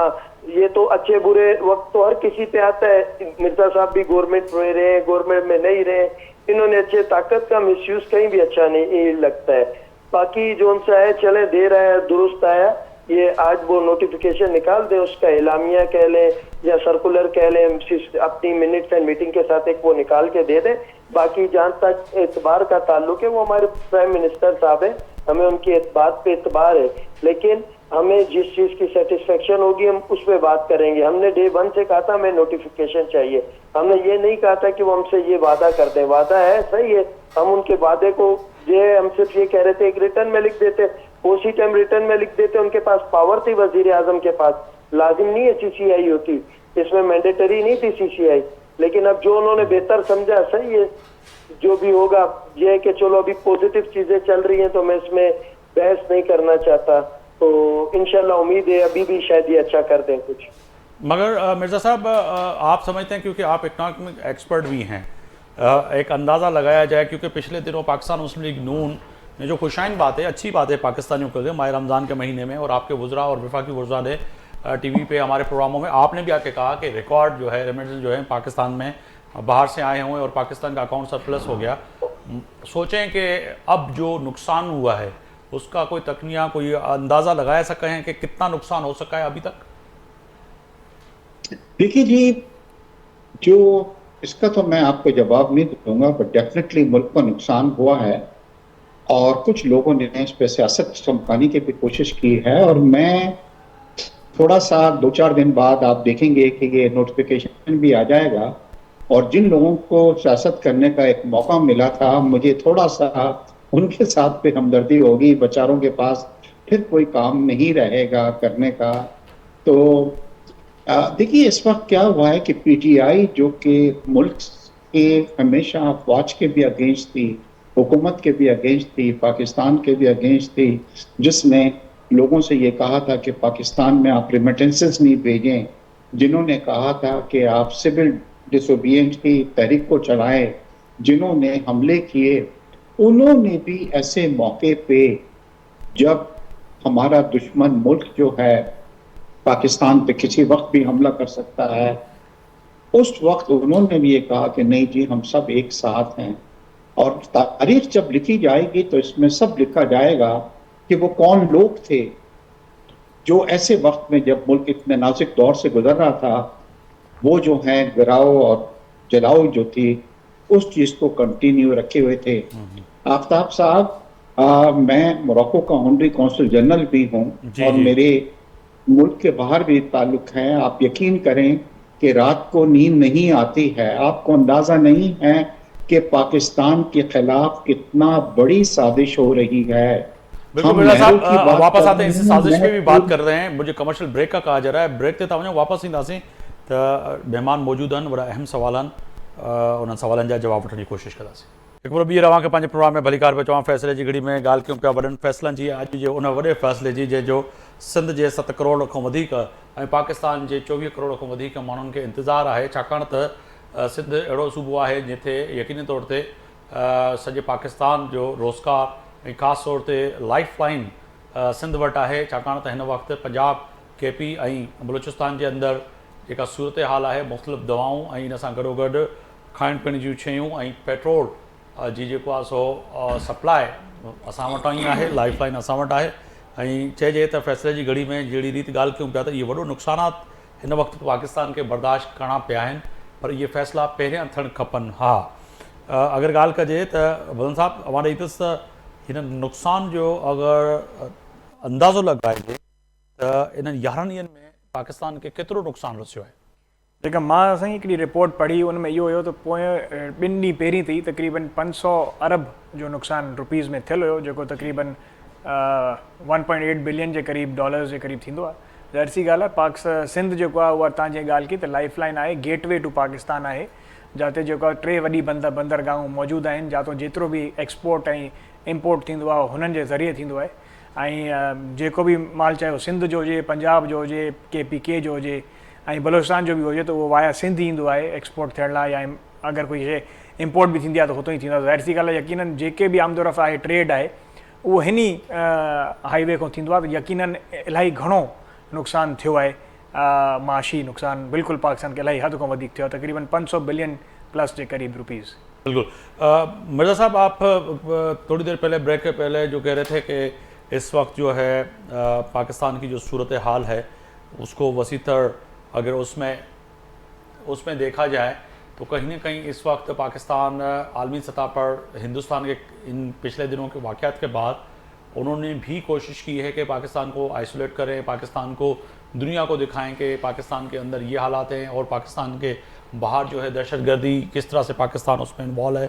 ये तो अच्छे बुरे वक्त तो हर किसी पे आता है। मिर्जा साहब भी गवर्नमेंट में रहे, गवर्नमेंट में नहीं रहे, इन्होंने अच्छे ताकत का मिसयूज कहीं भी अच्छा नहीं लगता है। बाकी जो उनसे आए चले दे रहा है, दुरुस्त आया, ये आज वो नोटिफिकेशन निकाल दे, उसका एलामिया कह लें या सर्कुलर कह लें, अपनी मिनट्स एंड मीटिंग के साथ एक वो निकाल के दे दें। बाकी जहां तक एतबार का ताल्लुक है, वो हमारे प्राइम मिनिस्टर साहब है, हमें उनकी बात पे एतबार है, लेकिन हमें जिस चीज की सेटिस्फेक्शन होगी हम उस पर बात करेंगे। हमने डे 1 से कहा था हमें नोटिफिकेशन चाहिए, हमने ये नहीं कहा था कि वो हमसे ये वादा कर दें। वादा है, सही है, हम उनके वादे को ये हम सिर्फ ये कह रहे थे एक रिटर्न में लिख देते, उसी टाइम रिटर्न में लिख देते। उनके पास पावर थी, वजीर आजम के पास, लाजिम नहीं है सीसीआई होती, इसमें मैंडेटरी नहीं थी सीसीआई, लेकिन अब जो उन्होंने बेहतर समझा, सही है, जो भी होगा। ये है कि चलो अभी पॉजिटिव चीजें चल रही हैं तो मैं इसमें बहस नहीं करना चाहता, तो इंशाल्लाह उम्मीद है अभी भी शायद ये अच्छा कर दें कुछ। मगर मिर्ज़ा साहब, आप समझते हैं, क्योंकि आप इकनॉमिक एक्सपर्ट भी हैं, एक अंदाज़ा लगाया जाए, क्योंकि पिछले दिनों पाकिस्तान मुस्लिम लीग नून ने जो खुशाइन बातें, अच्छी बातें पाकिस्तानियों के लिए माह रमज़ान के महीने में, और आपके वज़रा और वफाकी वज़रा ने टीवी पे हमारे प्रोग्रामों में आपने भी आके कहा कि रिकॉर्ड जो है, रेमिटेंस जो है पाकिस्तान में बाहर से आए हुए और पाकिस्तान का अकाउंट सरप्लस हो गया। सोचें कि अब जो नुकसान हुआ है उसका कोई तकनिया, कोई अंदाज़ा लगाया सके हैं कि कितना नुकसान हो सका है अभी तक? देखिए जी, जो इसका तो मैं आपको जवाब नहीं दूंगा, बट डेफिनेटली मुल्क को नुकसान हुआ है और कुछ लोगों ने इस पर सियासत चमकाने की भी कोशिश की है। और मैं थोड़ा सा 2-4 दिन बाद आप देखेंगे कि ये नोटिफिकेशन भी आ जाएगा, और जिन लोगों को सियासत करने का एक मौका मिला था, मुझे थोड़ा सा उनके साथ फिर हमदर्दी होगी। बेचारों के पास फिर कोई काम नहीं रहेगा करने का। तो देखिए, इस वक्त क्या हुआ है कि पीटीआई जो कि मुल्क के हमेशा अफवाज के भी अगेंस्ट थी, हुकूमत के भी अगेंस्ट थी, पाकिस्तान के भी अगेंस्ट थी, जिसने लोगों से ये कहा था कि पाकिस्तान में आप रिमिटेंसेस नहीं भेजें, जिन्होंने कहा था कि आप सिविल डिसोबिएंस की तहरीक को चलाएं, जिन्होंने हमले किए, उन्होंने भी ऐसे मौके पे जब हमारा दुश्मन मुल्क जो है पाकिस्तान पे किसी वक्त भी हमला कर सकता है, उस वक्त उन्होंने भी ये कहा कि नहीं जी, हम सब एक साथ हैं। और तारीख जब लिखी जाएगी तो इसमें सब लिखा जाएगा कि वो कौन लोग थे जो ऐसे वक्त में, जब मुल्क इतने नाजुक दौर से गुजर रहा था, वो जो है गिराओ और जलाओ जो थी, उस चीज को कंटिन्यू रखे हुए थे। आफ्ताब साहब, मैं मोरक्को का ऑनरी कौंसल जनरल भी हूँ और मेरे मुल्क के बाहर भी ताल्लुक है। आप यकीन करें कि रात को नींद नहीं आती है। आपको अंदाजा नहीं है कि पाकिस्तान के खिलाफ कितना बड़ी साजिश हो रही है। बिल्कुल मिर्ज़ा साहब, वापस आते हैं, इस साजिश पे भी बात कर रहे हैं। मुझे कमर्शियल ब्रेक का कहा जा रहा है, ब्रेक ते तवजो वापस ईंदासीं त मेहमान मौजूद आहिनि, वॾा अहम सवाल आहिनि, उन्हनि सवालनि जा जवाब वठण जी कोशिशि कंदासीं। हिकु बार ॿी रवां खे पंहिंजे प्रोग्राम में भलीकार पियो चवां। फ़ैसिले जी घड़ी में ॻाल्हि कयूं पिया वॾनि फ़ैसिलनि जी, अॼु जे उन वॾे फ़ैसिले जी जंहिंजो सिंध जे 7 करोड़ खां वधीक ऐं पाकिस्तान जे 24 करोड़ खां वधीक माण्हुनि खे इंतज़ारु आहे, छाकाणि त सिंध अहिड़ो सूबो आहे जिथे यकीनी तौर ते सॼे पाकिस्तान जो रोज़गार ऐं ख़ासि तौर ते लाइफ लाइन सिंध वटि आहे, छाकाणि त हिन वक़्तु पंजाब, केपी ऐं बलूचिस्तान जे अंदरि जेका सूरत हाल आहे, मुख़्तलिफ़ दवाऊं ऐं इन सां गॾोगॾु खाइण पीअण जूं शयूं ऐं पेट्रोल जी जेको आहे सो सप्लाई असां वटां ई आहे, लाइफ लाइन असां वटि आहे। ऐं चइजे त फ़ैसिले जी घड़ी में जहिड़ी रीति ॻाल्हि कयूं पिया त इहे वॾो नुक़सानात हिन वक़्तु पाकिस्तान खे बर्दाश्त करणा पिया आहिनि, पर इहे फ़ैसिला पहिरियां थियणु खपनि। हा, अगर ॻाल्हि कजे त भलन साहब हमारे इतस हिन नुक़सान जो अगर अंदाज़ो लगाइजे त इन 11 ॾींहंनि में पाकिस्तान खे केतिरो नुक़सानु रसियो आहे? जेका मां साईं हिकिड़ी रिपोर्ट पढ़ी उन में इहो हुयो त पोइ 2 ॾींहं पहिरीं थी तक़रीबन 500 अरब जो नुक़सानु रुपीज़ में थियल हुयो, जेको तक़रीबन 1.8 बिलियन जे क़रीब डॉलर्स जे क़रीब थींदो आहे। ज़ाहिर सी ॻाल्हि आहे सिंध जेको आहे उहा तव्हां जीअं ॻाल्हि की त लाइफ लाइन आहे, गेटवे टू पाकिस्तान आहे, जिते जेको आहे 3 वॾी बंदरगाहूं मौजूदु आहिनि, जितां जेतिरो बि एक्सपोर्ट ऐं इम्पोर्ट थींदो आहे हुननि जे ज़रिए थींदो आहे। ऐं जेको बि माल चाहे सिंध जो हुजे, पंजाब जो हुजे, KPK जो हुजे ऐं बलोचिस्तान जो बि हुजे त उहो वाया सिंध ईंदो आहे एक्सपोर्ट थियण लाइ, या अगरि कोई शइ इम्पोर्ट बि थींदी आहे त हुतो ई थींदो आहे। ज़ाहिर सी ॻाल्हि आहे यकीनन जेके बि आमदो रफ़्त आहे ट्रेड आहे उहो हिन हाईवे खां थींदो आहे, त यकीनन इलाही घणो नुक़सानु थियो आहे, माशी नुक़सानु बिल्कुलु पाकिस्तान खे इलाही हद खां वधीक थियो आहे, तक़रीबन 500 बिलियन प्लस के करीब रुपीज़। बिल्कुल। मिर्ज़ा साहब, आप थोड़ी देर पहले ब्रेक के पहले जो कह रहे थे कि इस वक्त जो है पाकिस्तान की जो सूरत हाल है उसको वसीतर अगर उसमें देखा जाए तो कहीं ना कहीं इस वक्त पाकिस्तान आलमी सतह पर हिंदुस्तान के इन पिछले दिनों के वाक़यात के बाद उन्होंने भी कोशिश की है कि पाकिस्तान को आइसोलेट करें, पाकिस्तान को दुनिया को दिखाएं कि पाकिस्तान के अंदर ये हालात हैं और पाकिस्तान के बाहर जो है दहशतगर्दी किस तरह से पाकिस्तान उसमें इन्वॉल्व है।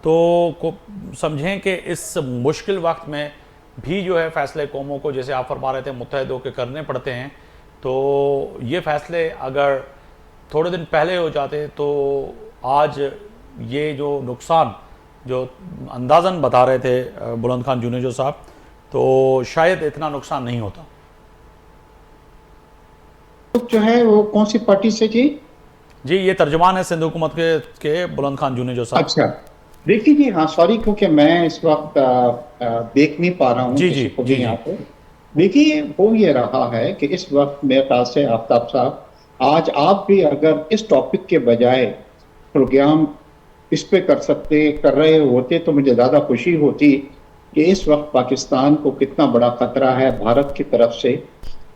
तो समझें कि इस मुश्किल वक्त में भी जो है फ़ैसले कौमों को, जैसे आप फरमा रहे थे, मुत्तहद होकर करने पड़ते हैं। तो ये फ़ैसले अगर थोड़े दिन पहले हो जाते तो आज ये जो नुकसान जो अंदाज़न बता रहे थे बुलंद खान जुनेजो साहब, तो शायद इतना नुकसान नहीं होता। जो है वो कौन सी पार्टी से जी? जी, ये तर्जुमान है सिंध हुकूमत के बुलंद खान जुनेजो साहब। अच्छा, देखिए जी, हाँ सॉरी, क्योंकि मैं इस वक्त देख नहीं पा रहा हूँ जी किसी जी को भी जी यहाँ पे। देखिए, हो ये रहा है कि इस वक्त मेरे ख्याल से आफ्ताब साहब, आज आप भी अगर इस टॉपिक के बजाय प्रोग्राम इस पे कर रहे होते तो मुझे ज़्यादा खुशी होती कि इस वक्त पाकिस्तान को कितना बड़ा खतरा है भारत की तरफ से,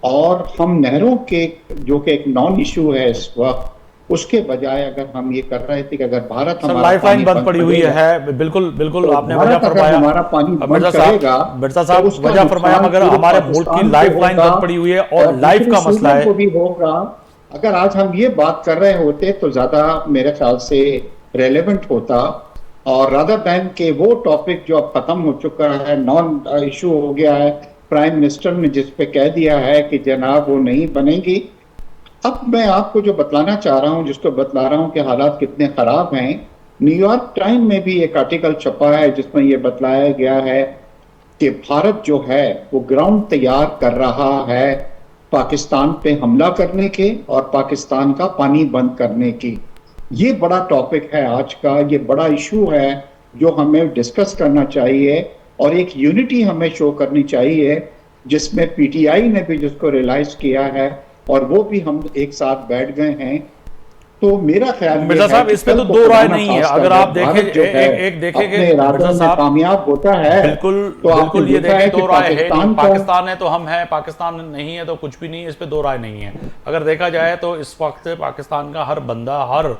और हम नहरों के जो कि एक नॉन इशू है इस वक्त, उसके बजाय अगर हम ये कर रहे थे कि अगर भारत हमारा लाइफ लाइन बंद पड़ी हुई है, बिल्कुल बिल्कुल तो आपने वजह फरमाया, हमारा पानी बंद करेगा, मिर्जा साहब तो उसका वजह फरमाया, मगर नुकसान हमारे पूरे मुल्क की पाकिस्तान लाइफ को लाइन होगा बंद पड़ी हुई है और लाइफ दूसरी का मसला सूरत को है। भी होगा। अगर आज हम ये बात कर रहे होते तो ज्यादा मेरे ख्याल से रेलेवेंट होता, और रादर दैन के वो टॉपिक जो अब खत्म हो चुका है, नॉन इशू हो गया है, प्राइम मिनिस्टर ने जिस पे कह दिया है कि जनाब वो नहीं बनेगी। अब मैं आपको जो बतलाना चाह रहा हूँ, जिसको बतला रहा हूँ कि हालात कितने खराब हैं, न्यूयॉर्क टाइम में भी एक आर्टिकल छपा है जिसमें ये बतलाया गया है कि भारत जो है वो ग्राउंड तैयार कर रहा है पाकिस्तान पे हमला करने के और पाकिस्तान का पानी बंद करने की। ये बड़ा टॉपिक है आज का, ये बड़ा इशू है जो हमें डिस्कस करना चाहिए, और एक यूनिटी हमें शो करनी चाहिए जिसमें PTI ने भी जिसको रियलाइज किया है और वो भी हम एक साथ बैठ गए हैं। तो मेरा ख्याल मिर्जा साहब, इस पे तो दो राय नहीं है। अगर आप देखें एक देखें कि मिर्जा साहब कामयाब होता है, बिल्कुल तो बिल्कुल ये देखें, दो राय है नहीं। पाकिस्तान पाकिस्तान है तो हम हैं, पाकिस्तान नहीं है तो कुछ भी नहीं, इस पे दो राय नहीं है। अगर देखा जाए तो इस वक्त पाकिस्तान का हर बंदा, हर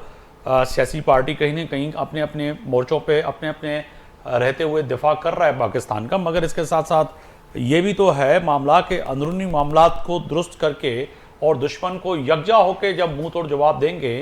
सियासी पार्टी कहीं ना कहीं अपने अपने मोर्चों पे अपने अपने रहते हुए दिफा कर रहा है पाकिस्तान का, मगर इसके साथ साथ ये भी तो है मामला के अंदरूनी मामलात को दुरुस्त करके और दुश्मन को यकजा होकर जब मुंह तोड़ जवाब देंगे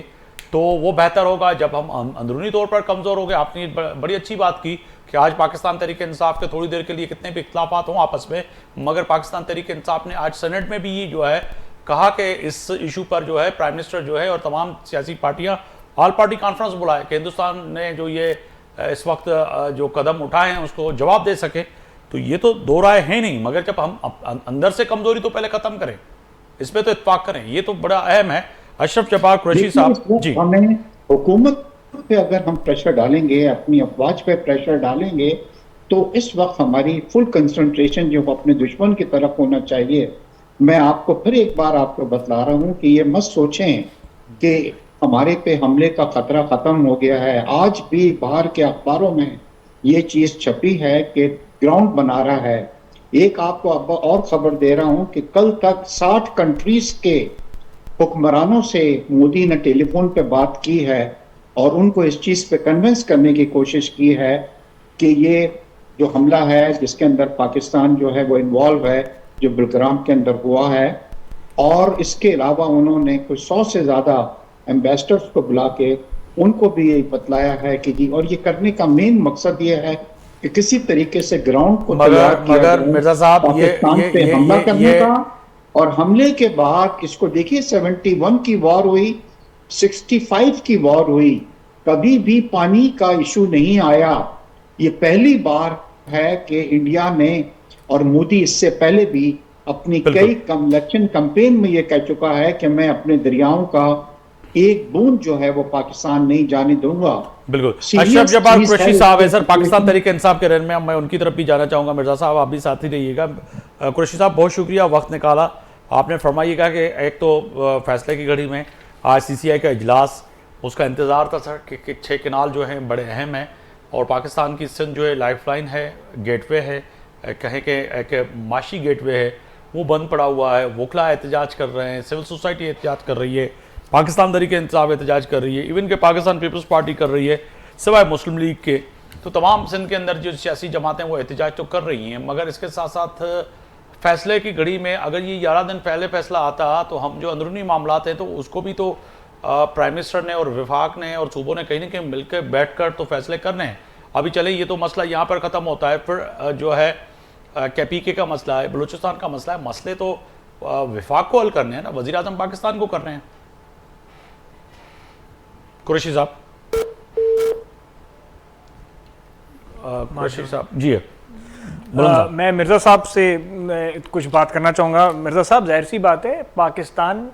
तो वो बेहतर होगा। जब हम अंदरूनी तौर पर कमज़ोर हो गए, आपने बड़ी अच्छी बात की कि आज पाकिस्तान तहरीक इंसाफ के थोड़ी देर के लिए कितने भी इख्तलाफात हों आपस में, मगर पाकिस्तान तहरीक इंसाफ ने आज सेनेट में भी जो है कहा कि इस इशू पर जो है प्राइम मिनिस्टर जो है और तमाम सियासी पार्टियाँ ऑल पार्टी कॉन्फ्रेंस बुलाए कि हिंदुस्तान ने जो ये इस वक्त जो कदम उठाए हैं उसको जवाब दे सके। तो ये तो दो राय है नहीं, मगर जब हम अंदर से कमजोरी तो पहले खत्म करें, इस पे तो इत्तेफाक करें, ये तो बड़ा अहम है। अशरफ जब्बार कुरैशी साहब जी, हमें हुकूमत पे अगर हम प्रेशर डालेंगे, अपनी अफवाज पे प्रेशर डालेंगे, तो इस वक्त हमारी फुल कंसंट्रेशन जो अपने दुश्मन की तरफ होना चाहिए। मैं आपको फिर एक बार आपको बतला रहा हूँ कि ये मत सोचें कि हमारे पे हमले का खतरा खत्म हो गया है। आज भी बाहर के अखबारों में ये चीज छपी है कि ग्राउंड बना रहा है। एक आपको अब और खबर दे रहा हूं कि कल तक 60 कंट्रीज के हुक्मरानों से मोदी ने टेलीफोन पे बात की है और उनको इस चीज पे कन्विंस करने की कोशिश की है कि ये जो हमला है जिसके अंदर पाकिस्तान जो है वो इन्वॉल्व है, जो बुलग्राम के अंदर हुआ है, और इसके अलावा उन्होंने कुछ 100 से ज्यादा एम्बेसडर्स को बुला के उनको भी यही बतलाया है कि जी, और ये करने का मेन मकसद ये है कि किसी तरीके से ग्राउंड को तैयार किया मगर जाए मिर्जा साहब, पाकिस्तान पे हमला करने का। और हमले के बाद इसको देखिए, 71 की वॉर हुई, 65 की वॉर हुई, कभी भी पानी का इशू नहीं आया। ये पहली बार है कि इंडिया ने, और मोदी इससे पहले भी अपनी कई इलेक्शन कैंपेन में ये कह चुका है कि मैं अपने दरियाओं का एक बूंद जो है वो पाकिस्तान नहीं जाने दूंगा। बिल्कुल। अशरफ जब्बार कुरैशी साहब है सर, पाकिस्तान तहरीक इंसाफ के रहनुमा, मैं उनकी तरफ भी जाना चाहूंगा। मिर्जा साहब आप भी साथ ही रहिएगा। कुरैशी साहब बहुत शुक्रिया, वक्त निकाला आपने। फरमाइएगा कि एक तो फैसले की घड़ी में आज CCI का इजलास, उसका इंतज़ार था सर कि 6 किनाल जो हैं बड़े अहम हैं, और पाकिस्तान की सिंध जो है लाइफलाइन है, गेटवे है, कहें कि एक माशी गेटवे है, वो बंद पड़ा हुआ है। वकला एहतजाज कर रहे हैं, सिविल सोसाइटी एहतजाज कर रही है, पाकिस्तान तहरीक इंसाफ एहतजाज कर रही है, इवन के पाकिस्तान पीपल्स पार्टी कर रही है, सिवाय मुस्लिम लीग के। तो तमाम सिंध के अंदर जो सियासी जमातें वो एहतजाज तो कर रही हैं, मगर इसके साथ साथ फैसले की घड़ी में अगर ये 11 दिन पहले फैसला आता तो हम जो अंदरूनी मामलात हैं तो उसको भी तो प्राइम मिनिस्टर ने और वफाक ने और सूबों ने कहीं ना कहीं मिलकर बैठकर तो फैसले करने हैं। अभी चले ये तो मसला यहाँ पर ख़त्म होता है, फिर जो है KPK का मसला है, बलूचिस्तान का मसला है, मसले तो वफाक को हल करने हैं ना, वज़ीर आज़म पाकिस्तान को कर रहे हैं। कुरैशी साहब, कुरैशी साहब जी मैं मिर्ज़ा साहब से कुछ बात करना चाहूँगा। मिर्ज़ा साहब, जाहिर सी बात है, पाकिस्तान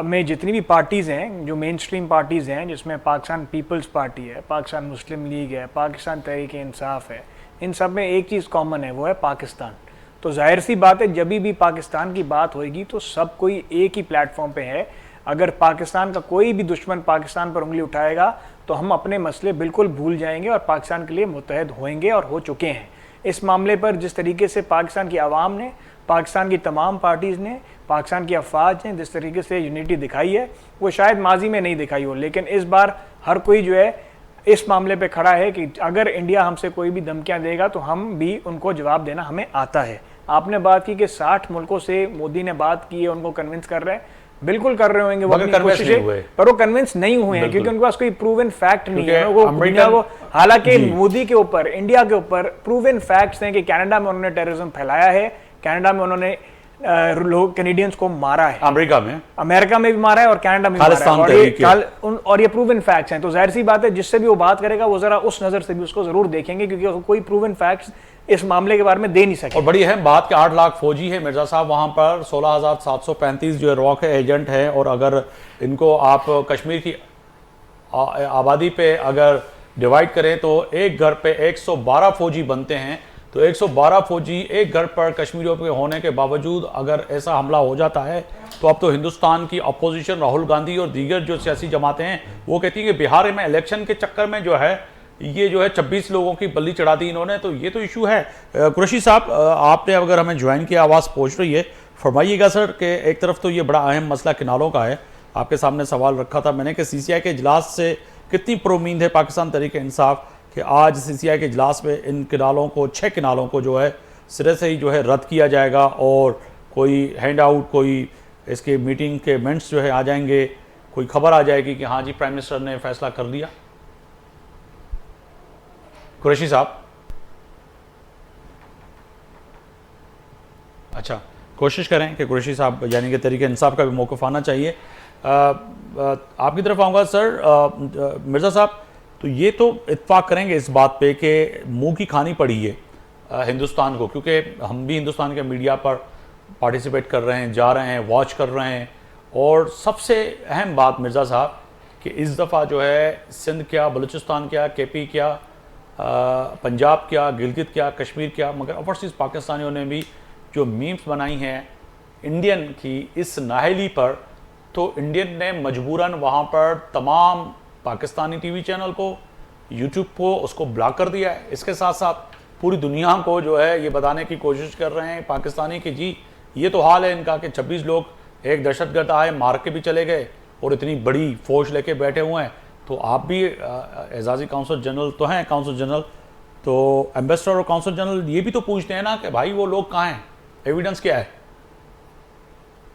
में जितनी भी पार्टीज़ हैं, जो मेन स्ट्रीम पार्टीज़ हैं, जिसमें पाकिस्तान पीपल्स पार्टी है, पाकिस्तान मुस्लिम लीग है, पाकिस्तान तहरीक इंसाफ है, इन सब में एक चीज़ कॉमन है, वो है पाकिस्तान। तो जाहिर सी बात है, जब भी पाकिस्तान की बात होएगी तो सब कोई एक ही प्लेटफॉर्म पे है। अगर पाकिस्तान का कोई भी दुश्मन पाकिस्तान पर उंगली उठाएगा तो हम अपने मसले बिल्कुल भूल जाएंगे और पाकिस्तान के लिए मुत्तहद होएंगे और हो चुके हैं। इस मामले पर जिस तरीके से पाकिस्तान की आवाम ने, पाकिस्तान की तमाम पार्टीज़ ने, पाकिस्तान की अफवाज ने जिस तरीके से यूनिटी दिखाई है, वो शायद माजी में नहीं दिखाई हो, लेकिन इस बार हर कोई जो है इस मामले पे खड़ा है कि अगर इंडिया हमसे कोई भी धमकियां देगा तो हम भी उनको जवाब देना हमें आता है। आपने बात की कि 60 मुल्कों से मोदी ने बात की है, उनको कन्विंस कर रहे हैं, बिल्कुल कर रहे होंगे वो अपनी कोशिशें, पर वो कन्विंस नहीं हुए हैं क्योंकि उनके पास कोई प्रूवन फैक्ट नहीं है। वो हालांकि मोदी के ऊपर, इंडिया के ऊपर प्रूवन फैक्ट्स हैं कि कनाडा में उन्होंने टेररिज्म फैलाया है, कनाडा में उन्होंने लोग कैनेडियंस को मारा है, अमेरिका में भी मारा है और कनाडा में भी मारा है, और ये प्रूवन फैक्ट्स हैं। तो जाहिर सी बात है, जिससे भी वो बात करेगा वो जरा उस नजर से भी उसको जरूर देखेंगे, क्योंकि कोई प्रूवन फैक्ट्स इस मामले के बारे में दे नहीं सके। और बड़ी अहम बात कि 8 लाख फौजी है मिर्जा साहब, वहां पर 16,735 जो रॉक एजेंट हैं, और अगर इनको आप कश्मीर की आबादी पे अगर डिवाइड करें तो एक घर पे 112 फौजी बनते हैं। तो 112 फौजी एक घर पर कश्मीरियों के होने के बावजूद अगर ऐसा हमला हो जाता है तो अब तो हिंदुस्तान की अपोजिशन, राहुल गांधी और दीगर जो सियासी जमातें हैं, वो कहती हैं कि बिहार में इलेक्शन के चक्कर में जो है ये जो है 26 लोगों की बल्ली चढ़ा दी इन्होंने। तो ये तो इशू है। कुरैशी साहब, आपने अगर हमें ज्वाइन किया, आवाज़ पहुँच रही है, फरमाइएगा सर कि एक तरफ तो ये बड़ा अहम मसला किनालों का है, आपके सामने सवाल रखा था मैंने कि CCI के इजलास से कितनी प्रोमीद है पाकिस्तान तहरीक इंसाफ कि आज CCI के इजलास में इन किनालों को, 6 किनालों को जो है सिरे से ही जो है रद्द किया जाएगा और कोई हैंड आउट, कोई इसके मीटिंग के मिनट्स जो है आ जाएंगे, कोई खबर आ जाएगी कि हाँ जी प्राइम मिनिस्टर ने फैसला कर लिया। कुरैशी साहब, अच्छा, कोशिश करें कि कुरैशी साहब यानी कि तहरीक इंसाफ का भी मौक़िफ़ आना चाहिए। आपकी तरफ आऊँगा सर। मिर्ज़ा साहब, तो ये तो इत्फाक करेंगे इस बात पे कि मुंह की खानी पड़ी है हिंदुस्तान को, क्योंकि हम भी हिंदुस्तान के मीडिया पर पार्टिसिपेट कर रहे हैं, जा रहे हैं, वॉच कर रहे हैं, और सबसे अहम बात मिर्ज़ा साहब कि इस दफ़ा जो है सिंध क्या, बलूचिस्तान क्या, KP क्या, पंजाब क्या, गिलगित क्या, कश्मीर क्या, मगर ओवरसीज़ पाकिस्तानियों ने भी जो मीम्स बनाई हैं इंडियन की इस नाहली पर, तो इंडियन ने मजबूरन वहाँ पर तमाम पाकिस्तानी TV चैनल को, YouTube को, उसको ब्लॉक कर दिया है। इसके साथ साथ पूरी दुनिया को जो है ये बताने की कोशिश कर रहे हैं पाकिस्तानी कि जी ये तो हाल है इनका कि 26 लोग एक दहशतगर्द आए, मार के भी चले गए और इतनी बड़ी फौज लेके बैठे हुए हैं, तो आप भी एजाजी काउंसल जनरल तो हैं, काउंसल जनरल, तो एम्बेसडर और काउंसल जनरल ये भी तो पूछते हैं ना कि भाई वो लोग कहाँ हैं, एविडेंस क्या है?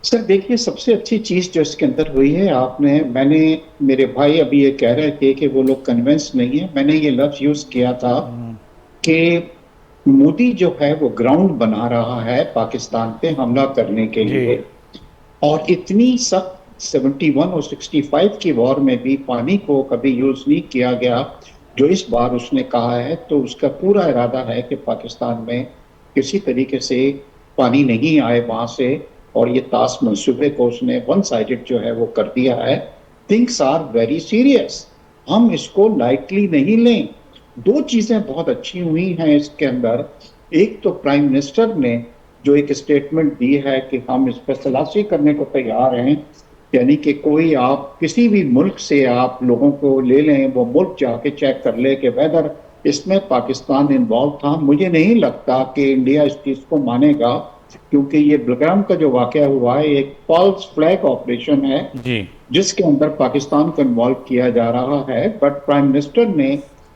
सर देखिए, सबसे अच्छी चीज जो इसके अंदर हुई है, मैंने मेरे भाई अभी ये कह रहे थे कि वो लोग कन्विंस नहीं है, मैंने ये लफ्ज यूज किया था कि मोदी जो है वो ग्राउंड बना रहा है पाकिस्तान पे हमला करने के लिए, और इतनी सख्त 71 और 65 की वॉर में भी पानी को कभी यूज नहीं किया गया जो इस बार उसने कहा है। तो उसका पूरा इरादा है कि पाकिस्तान में किसी तरीके से पानी नहीं आए वहां से, और ये ताश मंसूबे को उसने वन साइडेड जो है वो कर दिया है। थिंग्स आर वेरी सीरियस, हम इसको लाइटली नहीं लें। दो चीजें बहुत अच्छी हुई हैं इसके अंदर। एक तो प्राइम मिनिस्टर ने जो एक स्टेटमेंट दी है कि हम इस पर तलाशी करने को तैयार हैं, यानी कि कोई आप किसी भी मुल्क से आप लोगों को ले लें, वो मुल्क जाके चेक कर ले कि वेदर इसमें पाकिस्तान इन्वॉल्व था। मुझे नहीं लगता कि इंडिया इस चीज को मानेगा, क्योंकि ये बलग्राम का जो वाकया हुआ है एक फॉल्स फ्लैग ऑपरेशन है जी, जिसके अंदर पाकिस्तान को इन्वॉल्व किया जा रहा है। बट प्राइम मिनिस्टर ने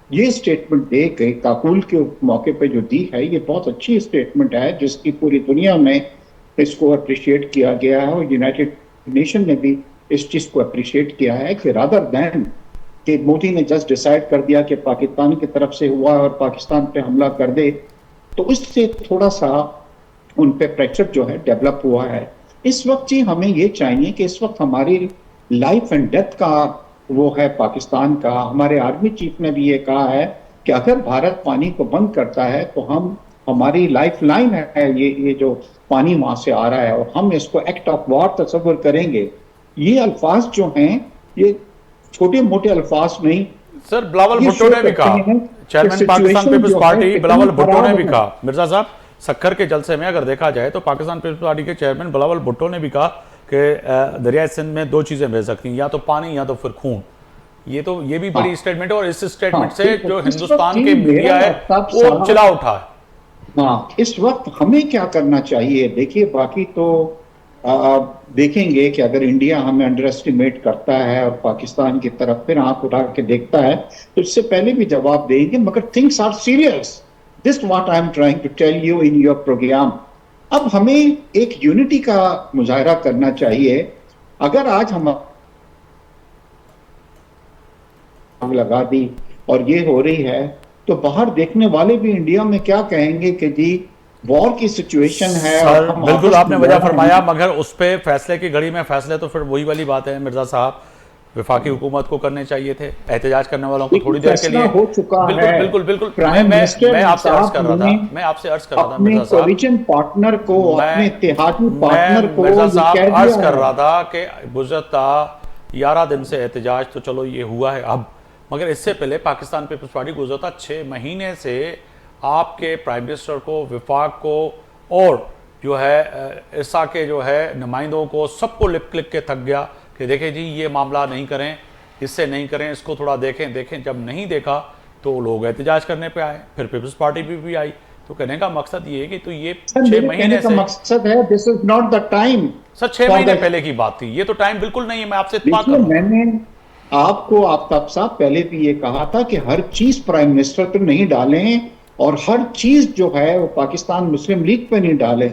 ये स्टेटमेंट दे के काबुल के मौके पे जो दी है, ये बहुत अच्छी स्टेटमेंट है जिसकी पूरी दुनिया में इसको अप्रिशिएट किया गया है, और यूनाइटेड नेशन ने भी इस चीज को अप्रिशिएट किया है कि रादर देन कि मोदी ने जस्ट डिसाइड कर दिया कि पाकिस्तान की तरफ से हुआ और पाकिस्तान पे हमला कर दे, तो उससे थोड़ा सा उन पे प्रेशर जो है डेवलप हुआ है। इस वक्त जी हमें ये चाहिए कि इस वक्त हमारी लाइफ एंड डेथ का वो है पाकिस्तान का। हमारे आर्मी चीफ ने भी ये कहा है कि अगर भारत पानी को बंद करता है तो हमारी लाइफ लाइन है ये जो पानी वहां से आ रहा है, और हम इसको एक्ट ऑफ वॉर तस्वर करेंगे। ये अल्फाज जो हैं ये छोटे मोटे अल्फाज नहीं। सर बिलावल भुट्टो ने भी कहा, चेयरमैन पाकिस्तान पीपल्स पार्टी बिलावल भुट्टो ने भी कहा, मिर्जा साहब सक्खर के जलसे में अगर देखा जाए तो पाकिस्तान पीपल्स पार्टी के चेयरमैन बिलावल भुट्टो ने भी कहा कि दरियाई सिंध में दो चीजें बह सकती हैं, या तो पानी या तो फिर खून। ये भी बड़ी स्टेटमेंट है, और इस स्टेटमेंट से जो हिंदुस्तान के मीडिया है वो चिल्ला उठा है। हाँ, इस वक्त हमें क्या करना चाहिए? देखिए, बाकी तो देखेंगे कि अगर इंडिया हमें अंडर एस्टिमेट करता है और पाकिस्तान की तरफ फिर आंख उठा के देखता है तो इससे पहले भी जवाब देंगे, मगर things are serious. This what I am trying to tell you in your programme. अब हमें एक यूनिटी का मुजाहरा करना चाहिए। अगर आज हम आग लगा दी और ये हो रही है, तो बाहर देखने वाले भी इंडिया में क्या कहेंगे कि जी वॉर की सिचुएशन है। सर बिल्कुल आपने वजह फरमाया, मगर उस पे फैसले की घड़ी में फैसले तो फिर वही वाली बात है मिर्जा साहब, विफाकी हुकूमत को करने चाहिए थे, एहतजाज करने वालों को थोड़ी देर के लिए हो चुका बिल्कुल है। बिल्कुल बिल्कुल मैं आपसे अर्ज कर रहा था, मैं आपसे अर्ज कर रहा था अपने मिर्जा साहब, कोलिशन पार्टनर को, अपने इत्तेहादी पार्टनर को मिर्जा साहब कह अर्ज दिया कर है। रहा था कि गुज़श्ता 11 दिन से एहतजाज तो चलो ये हुआ है अब, मगर इससे पहले पाकिस्तान पीपल्स पार्टी गुज़श्ता 6 महीने से आपके प्राइम मिनिस्टर को, विफाक को और जो है इसा के जो है नुमाइंदों को, सबको लिप क्लिक के थक गया कि देखें जी ये मामला नहीं करें, इससे नहीं करें, इसको थोड़ा देखें। जब नहीं देखा तो लोग एहतजाज करने पे आए, फिर पीपल्स पार्टी भी आई। तो कहने का मकसद ये है कि तो ये 6 महीने से मकसद है, this is not the time. Sir 6 महीने पहले की बात थी, ये तो टाइम बिल्कुल नहीं है। मैं आपसे इत्तेफाक कर रहा हूं। मैंने आपको आफ्ताब साहब पहले भी ये कहा था कि हर चीज प्राइम मिनिस्टर पे नहीं डालें, और हर चीज जो है वो पाकिस्तान मुस्लिम लीग पे नहीं डालें।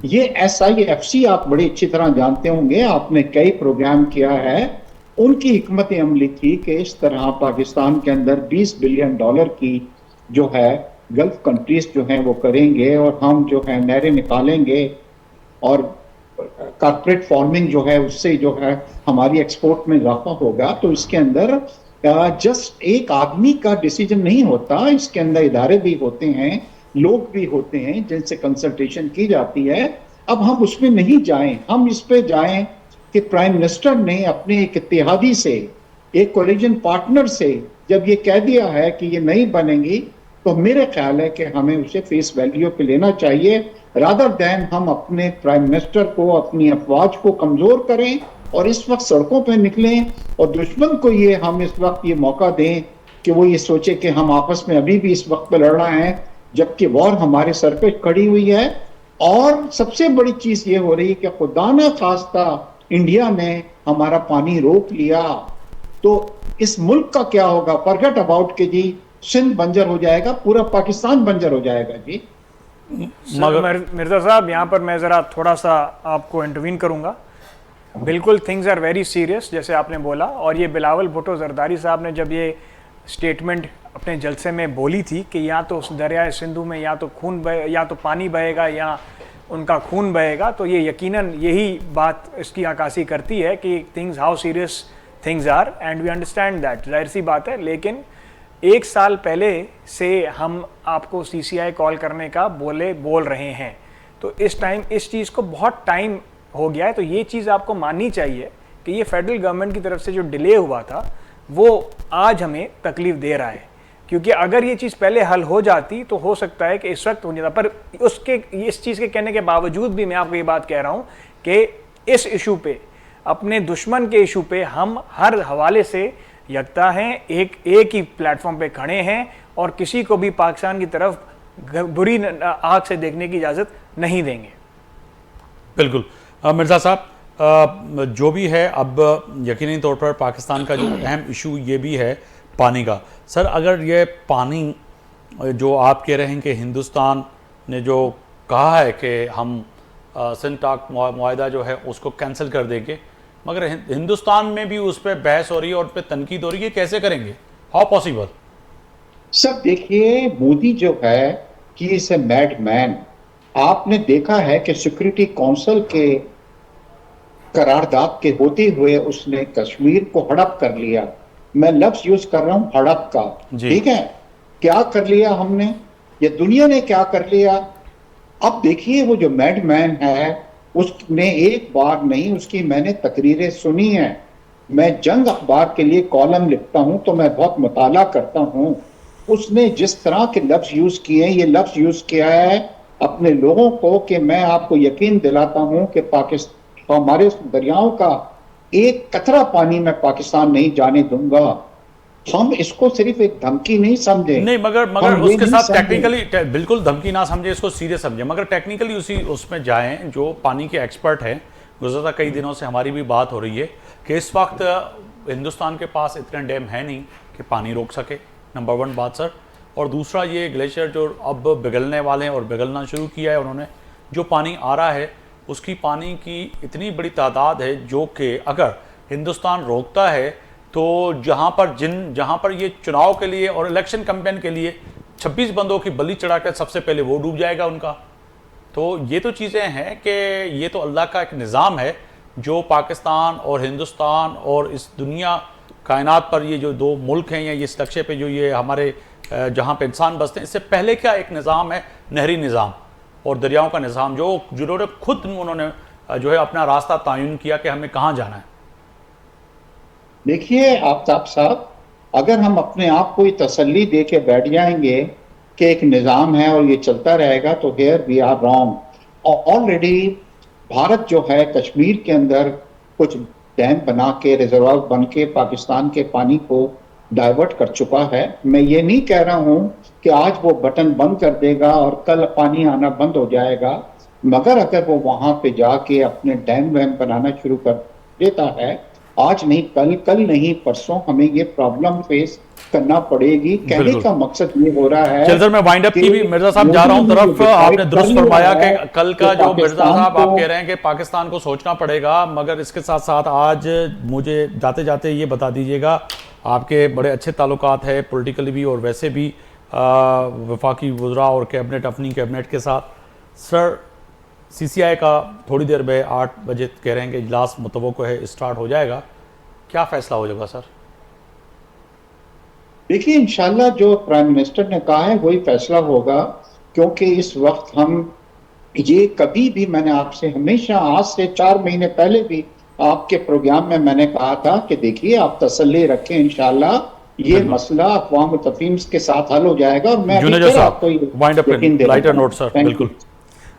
ये SIFC आप बड़ी अच्छी तरह जानते होंगे, आपने कई प्रोग्राम किया है। उनकी हिकमत अमली थी कि इस तरह पाकिस्तान के अंदर $20 बिलियन की जो है गल्फ कंट्रीज जो हैं वो करेंगे, और हम जो है नहरें निकालेंगे, और कॉर्पोरेट फार्मिंग जो है उससे जो है हमारी एक्सपोर्ट में इजाफा होगा। तो इसके अंदर जस्ट एक आदमी का डिसीजन नहीं होता, इसके अंदर इदारे भी होते हैं, लोग भी होते हैं जिनसे कंसल्टेशन की जाती है। अब हम उसमें नहीं जाएं, हम इस पे जाएं कि प्राइम मिनिस्टर ने अपने एक इत्तेहादी से, एक कोलिशन पार्टनर से जब ये कह दिया है कि ये नहीं बनेंगी, तो मेरे ख्याल है कि हमें उसे फेस वैल्यू पे लेना चाहिए, रादर देन हम अपने प्राइम मिनिस्टर को, अपनी अफवाज को कमजोर करें और इस वक्त सड़कों पे निकलें, और दुश्मन को ये हम इस वक्त ये मौका दें कि वो ये सोचे कि हम आपस में अभी भी इस वक्त पे लड़ रहे हैं, जबकि वॉर हमारे सर पे खड़ी हुई है। और सबसे बड़ी चीज ये हो रही है कि खुदा ना खास्ता इंडिया ने हमारा पानी रोक लिया, तो इस मुल्क का क्या होगा? फॉरगेट अबाउट के जी सिंध बंजर हो जाएगा, पूरा पाकिस्तान बंजर हो जाएगा जी। मिर्जा साहब, यहाँ पर मैं ज़रा थोड़ा सा आपको इंटरवीन करूँगा। बिल्कुल थिंग्स आर वेरी सीरियस जैसे आपने बोला, और ये बिलावल भुट्टो जरदारी साहब ने जब ये स्टेटमेंट अपने जलसे में बोली थी कि या तो उस दरियाए सिंधु में या तो या तो पानी बहेगा या उनका खून बहेगा, तो ये यकीनन यही बात इसकी अक्कासी करती है कि things how serious things are, and we understand that, जाहिर सी बात है। लेकिन 1 साल पहले से हम आपको CCI कॉल करने का बोल रहे हैं, तो इस चीज़ को बहुत टाइम हो गया है। तो ये चीज़ आपको माननी चाहिए कि ये फेडरल गवर्नमेंट की तरफ से जो डिले हुआ था वो आज हमें तकलीफ दे रहा है, क्योंकि अगर ये चीज़ पहले हल हो जाती तो हो सकता है कि इस वक्त हो जाता। पर इस चीज़ के कहने के बावजूद भी मैं आपको ये बात कह रहा हूँ कि इस इशू पे, अपने दुश्मन के इशू पे हम हर हवाले से यकता हैं, एक ही प्लेटफॉर्म पे खड़े हैं, और किसी को भी पाकिस्तान की तरफ बुरी आंख से देखने की इजाज़त नहीं देंगे। बिल्कुल मिर्ज़ा साहब, जो भी है, अब यकीनी तौर पर पाकिस्तान का जो अहम इशू ये भी है पानी का। सर, अगर ये पानी जो आप कह रहे हैं कि हिंदुस्तान ने जो कहा है कि हम सिंध टाक मुआहदा जो है उसको कैंसिल कर देंगे, मगर हिंदुस्तान में भी उस पर बहस हो रही है और उस पर तनकीद हो रही है, कैसे करेंगे? How possible? सब देखिए, मोदी जो है कि इज ए मैड मैन। आपने देखा है कि सिक्योरिटी काउंसिल के करारदाद के होते हुए उसने कश्मीर को हड़प कर लिया। मैं लफ्ज यूज कर रहा हूं, हड़प का, ठीक है? क्या कर लिया हमने, ये दुनिया ने क्या कर लिया? अब देखिए, वो जो मैडमैन है उसने एक बार नहीं, उसकी मैंने तकरीरें सुनी हैं। मैं जंग अखबार के लिए कॉलम लिखता हूं तो मैं बहुत मुताला करता हूं। उसने जिस तरह के लफ्ज यूज किए, ये लफ्ज यूज किया है अपने लोगों को कि मैं आपको यकीन दिलाता हूं कि पाकिस्तान, हमारे दरियाओं का एक कतरा पानी मैं पाकिस्तान नहीं जाने दूंगा। हम इसको सिर्फ एक धमकी नहीं समझे, नहीं, मगर उसके साथ टेक्निकली बिल्कुल धमकी ना समझे, इसको सीरियस समझे, मगर टेक्निकली उसमें जाएं। जो पानी के एक्सपर्ट हैं, गुज़श्ता कई दिनों से हमारी भी बात हो रही है कि इस वक्त हिंदुस्तान के पास इतने डैम है नहीं कि पानी रोक सके, नंबर 1 बात सर। और दूसरा, ये ग्लेशियर जो अब पिघलने वाले हैं और पिघलना शुरू किया है उन्होंने, जो पानी आ रहा है उसकी पानी की इतनी बड़ी तादाद है जो कि अगर हिंदुस्तान रोकता है तो जहाँ पर ये चुनाव के लिए और इलेक्शन कैंपेन के लिए 26 बंदों की बलि चढ़ाकर सबसे पहले वो डूब जाएगा उनका। तो ये तो चीज़ें हैं कि ये तो अल्लाह का एक निज़ाम है जो पाकिस्तान और हिंदुस्तान और इस दुनिया कायनात पर ये जो 2 मुल्क हैं या इस नक्शे पे जो ये हमारे जहाँ पे इंसान बसते हैं, इससे पहले क्या एक निज़ाम है, नहरी निज़ाम और दरियाओं का निज़ाम, जिन्होंने खुद उन्होंने जो है अपना रास्ता तयन किया कि हमें कहाँ जाना है। देखिए आफ्ताब साहब, अगर हम अपने आप को तसल्ली दे के बैठ जाएंगे कि एक निज़ाम है और ये चलता रहेगा, तो here we are wrong. Already Bharat जो है कश्मीर के अंदर कुछ डैम बना के, रिजर्वायर बन के पाकिस्तान के पानी को डाइवर्ट कर चुका है। मैं ये नहीं कह रहा हूं कि आज वो बटन बंद कर देगा और कल पानी आना बंद हो जाएगा, मगर अगर वो वहां पे जाके अपने डैम वैम बनाना शुरू कर देता है, आज नहीं कल नहीं परसों हमें ये प्रॉब्लम फेस करना पड़ेगी। कहने का मकसद ये हो रहा है। चल सर, मैं वाइंड अप की भी मिर्जा साहब जा रहा हूं तरफ। आपने दुरुस्त फरमाया कि कल का जो मिर्जा साहब आप कह रहे हैं कि पाकिस्तान को सोचना पड़ेगा, मगर इसके साथ साथ आज मुझे जाते जाते ये बता दीजिएगा, आपके बड़े अच्छे ताल्लुकात है पॉलिटिकली भी और वैसे भी वफाकी वज़रा और कैबिनेट, अपनी कैबिनेट के साथ। सर, CCI का थोड़ी देर में 8 बजे कह रहे हैं कि इजलास मुतवक्को है, स्टार्ट हो जाएगा, क्या फैसला हो जाएगा सर? देखिए, इंशाल्लाह जो प्राइम मिनिस्टर ने कहा है वही फैसला होगा, क्योंकि इस वक्त हम ये कभी भी, मैंने आपसे हमेशा आज से 4 महीने पहले भी आपके प्रोग्राम में मैंने कहा था कि देखिए आप तसल्ली रखें, इंशाल्लाह ये मसला अक़वाम मुत्तहिदा के साथ हल हो जाएगा। और मैं लाइटर नोट सर, बिल्कुल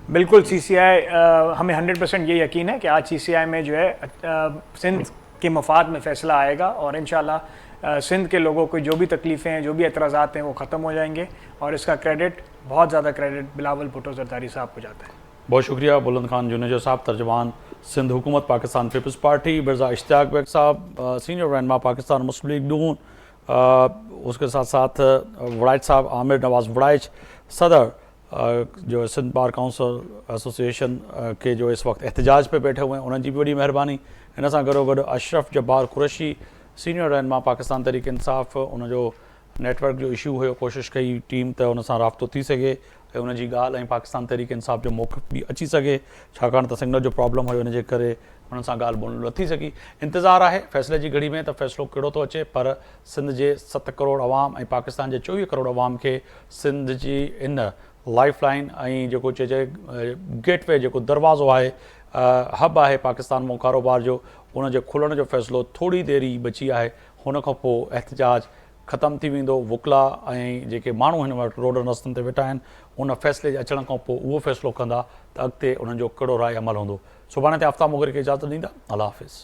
बिल्कुल CCI हमें 100% ये यकीन है कि आज CCI में जो है सिंध के मफाद में फ़ैसला आएगा और इंशाल्लाह सिंध के लोगों को जो भी तकलीफ़ें हैं, जो भी एतराज़ात हैं, वो ख़त्म हो जाएंगे और इसका क्रेडिट, बहुत ज़्यादा क्रेडिट बिलावल भुट्टो जरदारी साहब को जाता है। बहुत शुक्रिया बुलंद खान जुनेजो साहब, तर्जमान सिंध हुकूमत पाकिस्तान पीपल्स पार्टी। मिर्ज़ा इश्तियाक बेग साहब, सीनियर रहनुमा पाकिस्तान मुस्लिम लीग नून, उसके साथ साथ वड़ाइच साहब आमिर नवाज़ वड़ाइच, सदर जो सिंध बार काउंसिल एसोसिएशन के जो इस वक्त एहतजाज पे बैठे हुए हैं, उन्हनि जी भी वॾी महिरबानी। इन सां गॾोगॾु अशरफ जब्बार कुरैशी, सीनियर रहनुमा पाकिस्तान तहरीक इंसाफ़, उनजो नेटवर्क जो इशू हुयो, कोशिशि कई टीम त उन सां राब्तो थी सघे ऐं उनजी ॻाल्हि ऐं पाकिस्तान तहरीक इंसाफ़ जो मौक़िफ़ बि अची सघे, छाकाणि त सिग्नल जो प्रॉब्लम हुयो, इनजे करे उन्हनि सां ॻाल्हि ॿोल न थी सघी। इंतज़ारु आहे फ़ैसिले जी घड़ी में त फ़ैसिलो कहिड़ो थो अचे, पर सिंध जे 7 करोड़ अवाम ऐं पाकिस्तान जे 24 करोड़ अवाम खे सिंध जी इन लाइफ लाइन ऐं जेको चइजे गेटवे, जेको दरवाज़ो आहे, हब आहे पाकिस्तान मां कारोबार जो, उनजे खुलण जो फ़ैसिलो थोरी देरी बची आहे। हुन खां पोइ एहतजाज ख़तमु थी वेंदो। वुकला ऐं जेके माण्हू हिन वटि रोड रस्तनि ते वेठा आहिनि, उन फ़ैसिले जे अचण खां पोइ उहो फ़ैसिलो कंदा त अॻिते उन्हनि जो कहिड़ो राय अमल हूंदो। सुभाणे ते आफ्ताब मोगरी खे इजाज़त ॾींदा। अल्लाह हाफ़िज़।